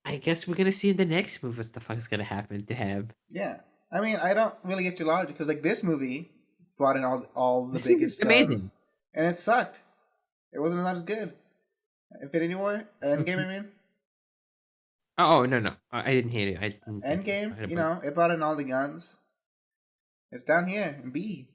I guess we're gonna see in the next movie what the fuck is gonna happen to him. Yeah. I mean, I don't really get your logic because like this movie brought in all the This movie is biggest amazing. guns, and it sucked. It wasn't as good. Infinity War, Endgame. I mean, Oh no no, I didn't hear you. I didn't hear you. Endgame. I didn't- It brought in all the guns. It's down here in B.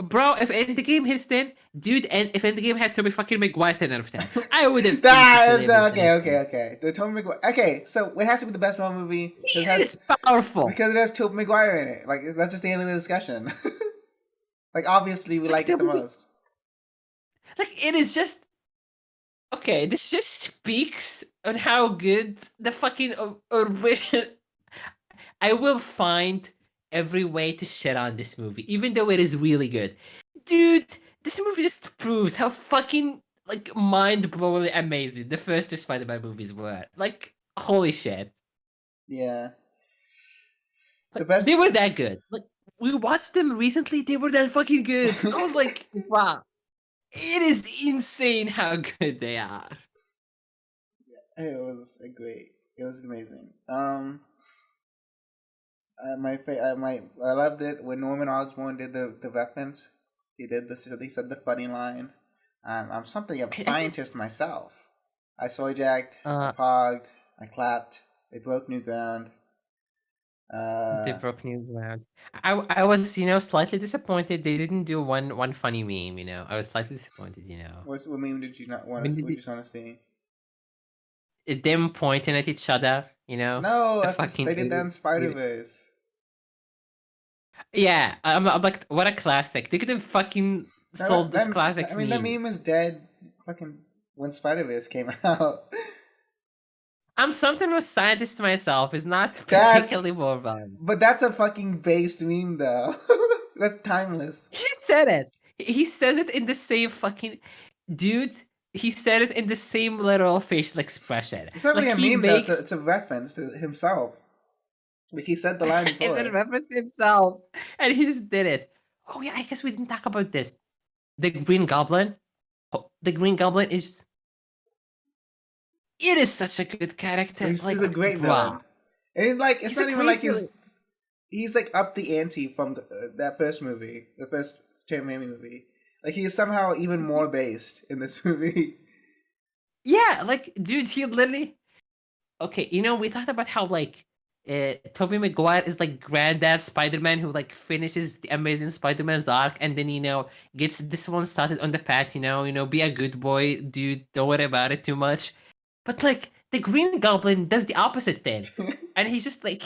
Bro, if Endgame hits 10, dude, and if Endgame had Tobey fucking Maguire 10 out of 10, I would have That instantly is lived okay. The Tobey Maguire. Okay, so it has to be the best Marvel movie He is powerful. because it has Tobey Maguire in it. Like that's just the end of the discussion. Like obviously we like it the most. Like, it is just okay. This just speaks on how good the fucking original. I will find every way to shit on this movie, even though it is really good. Dude, this movie just proves how fucking like mind-blowingly amazing the first two Spider-Man movies were. Like, holy shit. Yeah. The Like, best. they were that good. Like, we watched them recently, they were that fucking good. I was like, wow. It is insane how good they are. It was great. It was amazing. I loved it when Norman Osborn did the reference. He said the funny line. I'm something of a I think scientist myself. I soy jacked, I uh pogged, I clapped. They broke new ground. they Uh, broke new ground. I was slightly disappointed they didn't do one funny meme. I was slightly disappointed. what meme did you not want When to? did What you want to see? them pointing at each other, No, the they fucking did that in Spider alien. Verse. Yeah, I'm like, what a classic. They could have fucking sold this classic I mean that meme. meme is dead. Fucking when Spider Verse came out. I'm something of a scientist myself is not That's particularly more valuable. but that's a fucking based meme though. That's timeless. He said it. He says it in the same fucking dude. He said it in the same literal facial expression. It's not Like really a he meme though. makes It's a reference to himself. Like he said the line it's a before. reference to himself, and he just did it. Oh yeah, I guess we didn't talk about this. The Green Goblin. The Green Goblin is. It is such a good character. He's Like, a great bruh, villain, and he's like it's he's a not even like great villain. he's like up the ante from that first movie, the first Sam Raimi movie. Like he is somehow even more based in this movie. Yeah, like, dude, he literally. Okay, we talked about how like Tobey Maguire is like granddad Spider-Man who like finishes the Amazing Spider-Man's arc and then gets this one started on the path. Be a good boy, dude. Don't worry about it too much. But like the Green Goblin does the opposite thing, and he just like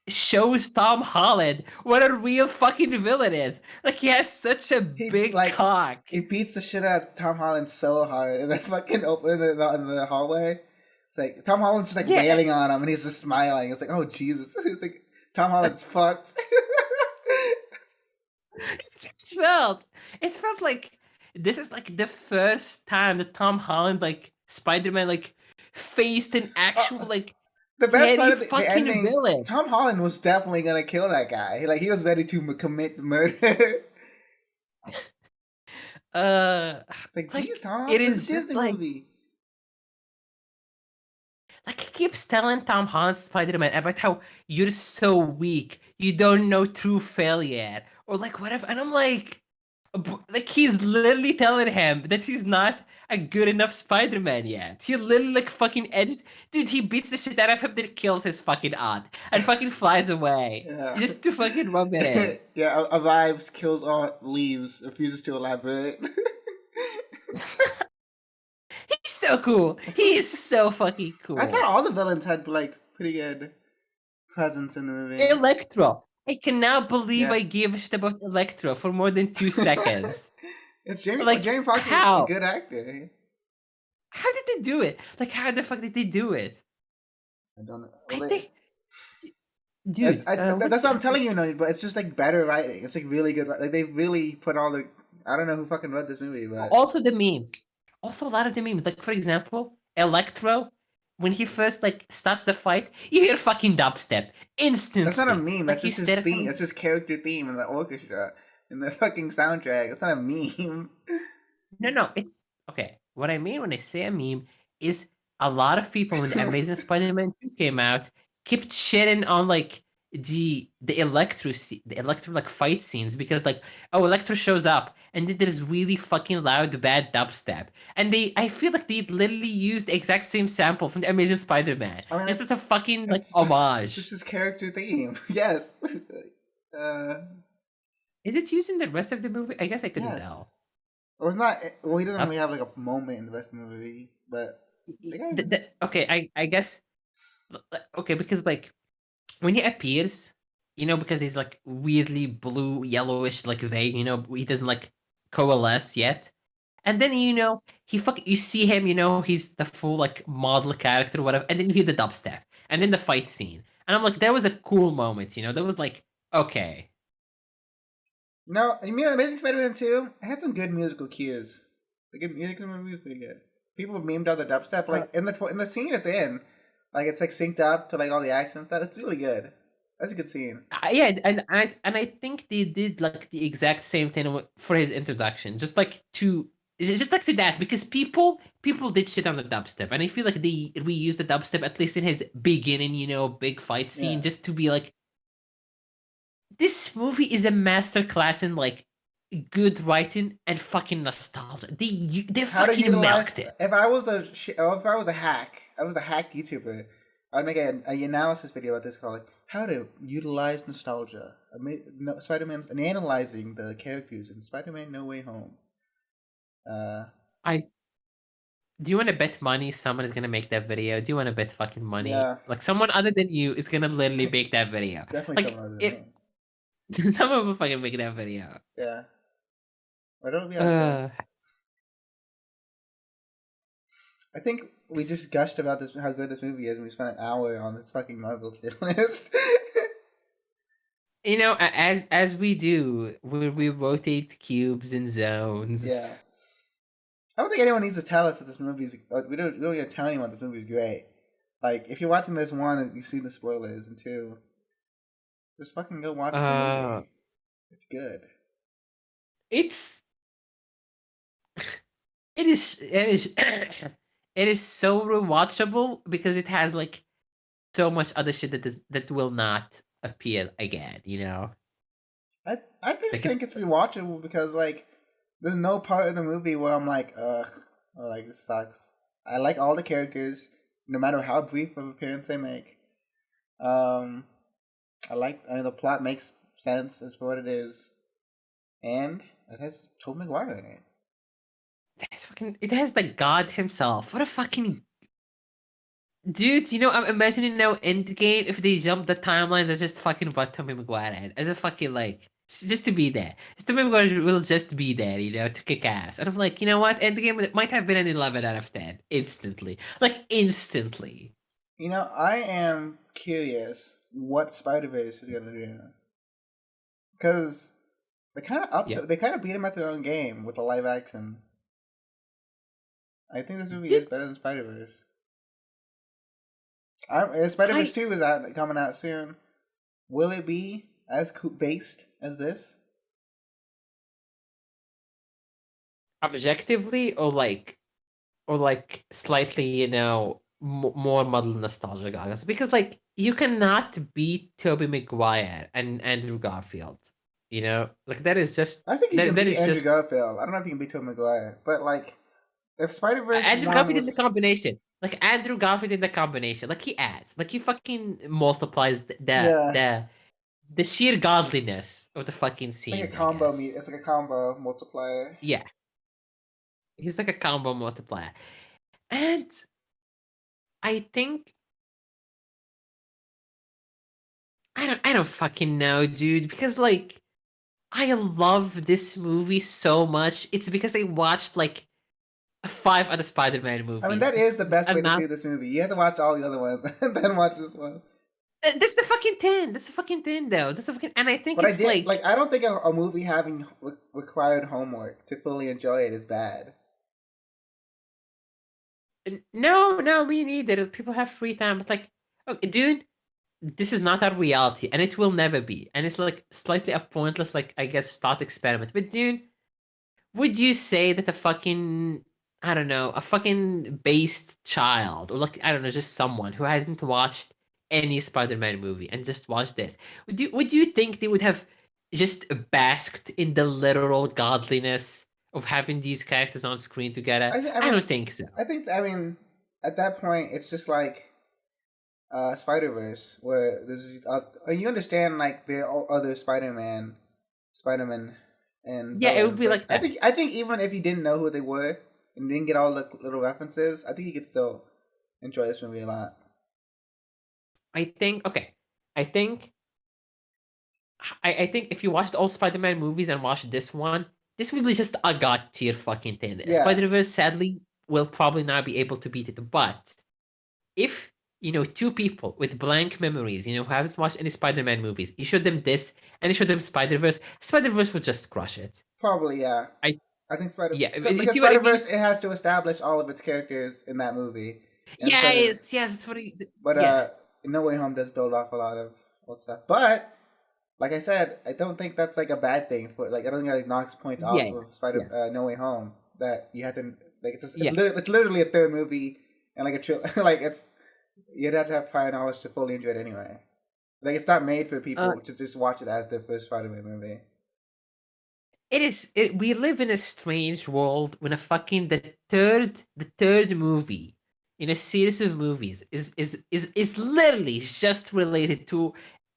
shows Tom Holland what a real fucking villain is. Like he has such a he big like cock. he beats the shit out of Tom Holland so hard, and then fucking open in the hallway. It's like Tom Holland's just like Yeah, wailing on him, and he's just smiling. It's like, oh Jesus! It's like Tom Holland's fucked. it felt it felt like this is like the first time that Tom Holland like Spider-Man like faced an actual Uh, like the best part scary of the fucking ending, villain. Tom Holland was definitely gonna kill that guy. Like he was ready to commit murder. Uh It's like, geez, like Tom, it this is a is just Disney movie. like he keeps telling Tom Holland Spider-Man about how you're so weak, you don't know true failure, or like whatever. And I'm like, like he's literally telling him that he's not a good enough Spider-Man yet. He literally like fucking edges, dude. He beats the shit out of him, then kills his fucking aunt and fucking flies away Yeah. just to fucking rub it in. Yeah, arrives, kills aunt, leaves, refuses to elaborate. He's so cool. He is so fucking I thought cool. all the villains had like pretty good presence in the movie. Electro. I cannot believe Yeah. I gave a shit about Electro for more than 2 seconds. It's Like, Jamie Foxx is a how? good actor. How did they do it? Like, how the fuck did they do it? I don't know. I Well, think, dude, that's what's what I'm the, telling you, no, but it's just like better writing. It's like really good. Like they really put all the. I don't know who fucking wrote this movie, but also the memes. Also, a lot of the memes. Like, for example, Electro, when he first like starts the fight, you hear fucking dubstep that's not a instantly. meme. Like That's he's just his there. theme. That's just character theme in the orchestra in the fucking soundtrack. It's not a meme. No. It's okay. What I mean when I say a meme is a lot of people when the Amazing Spider-Man 2 came out kept shitting on like the Electro like fight scenes because like Electro shows up and then there's really fucking loud bad dubstep and I feel like they literally used the exact same sample from the Amazing Spider-Man I mean, just as a fucking like it's just homage. his character theme. Yes. uh, Is it used in the rest of the movie? I guess I couldn't yes. tell. Well, it's not. Well, he doesn't Uh, really have like a moment in the rest of the movie, but like, okay, I guess okay because like when he appears, because he's like weirdly blue, yellowish, like vague, he doesn't like coalesce yet. And then you see him, he's the full like model character, whatever, and then you hear the dubstep, and then the fight scene. And I'm like, that was a cool moment, that was like, okay. no, you mean Amazing Spider-Man 2? It had some good musical cues. The good music in the movie was pretty good. People memed out the dubstep, Uh, like in the scene it's in, like it's like synced up to like all the action stuff. It's really good. That's a good scene. yeah, and I think they did like the exact same thing for his introduction, just like to It's just like to that because people did shit on the dubstep, and I feel like they reused the dubstep at least in his beginning, big fight scene, Yeah. just to be like, this movie is a masterclass in like good writing and fucking nostalgia. They How to fucking utilize? milked it. If I was a hack, I was a hack YouTuber. I'd make a analysis video about this called like how to utilize nostalgia. Spider-Man and analyzing the characters in Spider-Man No Way Home. I Do you want to bet money someone is gonna make that video? Do you want to bet fucking money? Yeah, Like someone other than you is gonna literally make that video. definitely Like someone other than if me. someone will fucking make that video. Yeah, why don't we outside? Uh, I think we just gushed about this how good this movie is, and we spent an hour on this fucking Marvel tier list. as we do, we rotate cubes and zones. Yeah. I don't think anyone needs to tell us that this movie is. We don't need to tell anyone this movie is great. Like, if you're watching this, one, you see the spoilers, and two, just fucking go watch the movie. It's good. It's it is it is so rewatchable because it has like so much other shit that will not appear again. I just Like think it's rewatchable because like there's no part of the movie where I'm like, ugh, or like this sucks. I like all the characters, no matter how brief of appearance they make. Um, I mean, the plot makes sense as for what it is, and it has Tobey Maguire in it. it has the god himself. What a fucking dude! I'm imagining now Endgame if they jump the timelines and just fucking brought Tommy Maguire in as a fucking like just to be there. Just Tommy Maguire will just be there, to kick ass. And I'm like, you know what? Endgame might have been an 11 out of 10 instantly, like instantly. I am curious what Spider-Verse is gonna do because Yeah. they kind of beat him at their own game with the live action. I think this movie is Did better than Spider-Verse. Spider-Verse I 2 is coming out soon. Will it be as based as this? objectively or like slightly, more muddled nostalgia goggles because like you cannot beat Tobey Maguire and Andrew Garfield. Like that is just I think he can that beat is Andrew just Garfield. I don't know if he can beat Tobey Maguire, but like, if Spider-Verse Andrew 1 Garfield in the was... combination. Like Andrew Garfield in the combination. Like he adds. Like he fucking multiplies Yeah, the sheer godliness of the fucking it's like a scenes, I combo guess. it's like a combo multiplier. Yeah. He's like a combo multiplier. And I think I don't fucking know, dude, because like I love this movie so much. It's because I watched like 5 other Spider-Man I mean, movies. that is the best way And to not see this movie. You have to watch all the other ones and then watch this one. that's the fucking thing. That's the fucking thing though. That's the fucking and I think But it's like I don't think a movie having required homework to fully enjoy it is bad. no, me neither. People have free time. It's like, okay, dude, this is not our reality, and it will never be. And it's like slightly a pointless, like I guess, thought experiment. But dude, would you say that a fucking I don't know, a fucking based child, or like I don't know, just someone who hasn't watched any Spider-Man movie and just watched this, would you think they would have just basked in the literal godliness of having these characters on screen together? I I mean, don't think so. at that point, it's just like Spider Verse, where you understand like there are other Spider Man, and Yeah, it would villains. be Like like that. I think even if you didn't know who they were and didn't get all the little references, I think you could still enjoy this movie a lot. I think okay. I think I think if you watched all Spider-Man movies and watched this movie is just a god tier fucking thing. Yeah, Spider-Verse sadly will probably not be able to beat it. But if two people with blank memories, who haven't watched any Spider-Man movies, you showed them this and you showed them Spider-Verse, Spider-Verse would just crush it. probably yeah. I I think Yeah, you because see what I Spider mean? Verse it has to establish all of its characters in that movie, and Yes, that's what but yeah. No Way Home does build off a lot of old stuff. But like I said, I don't think that's like a bad thing for like I don't think that like, knocks points Yeah, off of yeah. No Way Home. that you had to like. Yeah. It's literally a third movie and like a like it's you'd have to have prior knowledge to fully enjoy it anyway. Like it's not made for people to just watch it as their first Spider-Man movie. It is. We live in a strange world when the third movie in a series of movies is literally just related to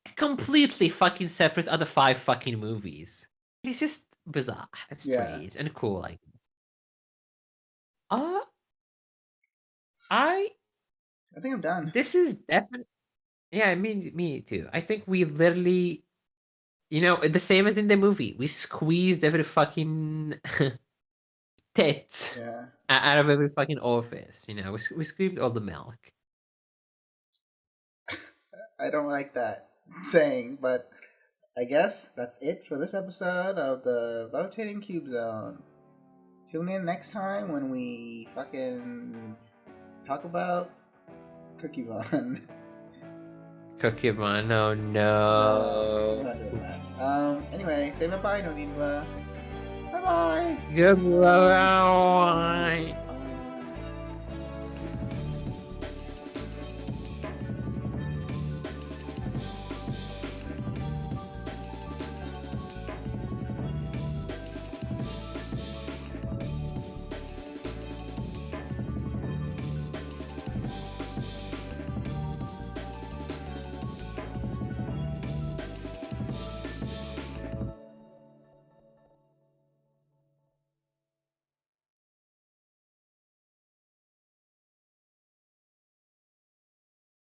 a completely fucking separate other 5 fucking movies. It's just bizarre and Yeah. strange and cool. Like, uh, I I think I'm done. this is definitely, yeah. Me too. I think we literally, the same as in the movie, we squeezed every fucking tit Yeah. out of every fucking orifice. We screamed all the milk. I don't like that saying, but I guess that's it for this episode of the Rotating Cube Zone. Tune in next time when we fucking talk about Cookie Run. Cookie Run, oh We're no. not doing that. Anyway, say bye-bye, Noneedbruh. Bye-bye. Goodbye.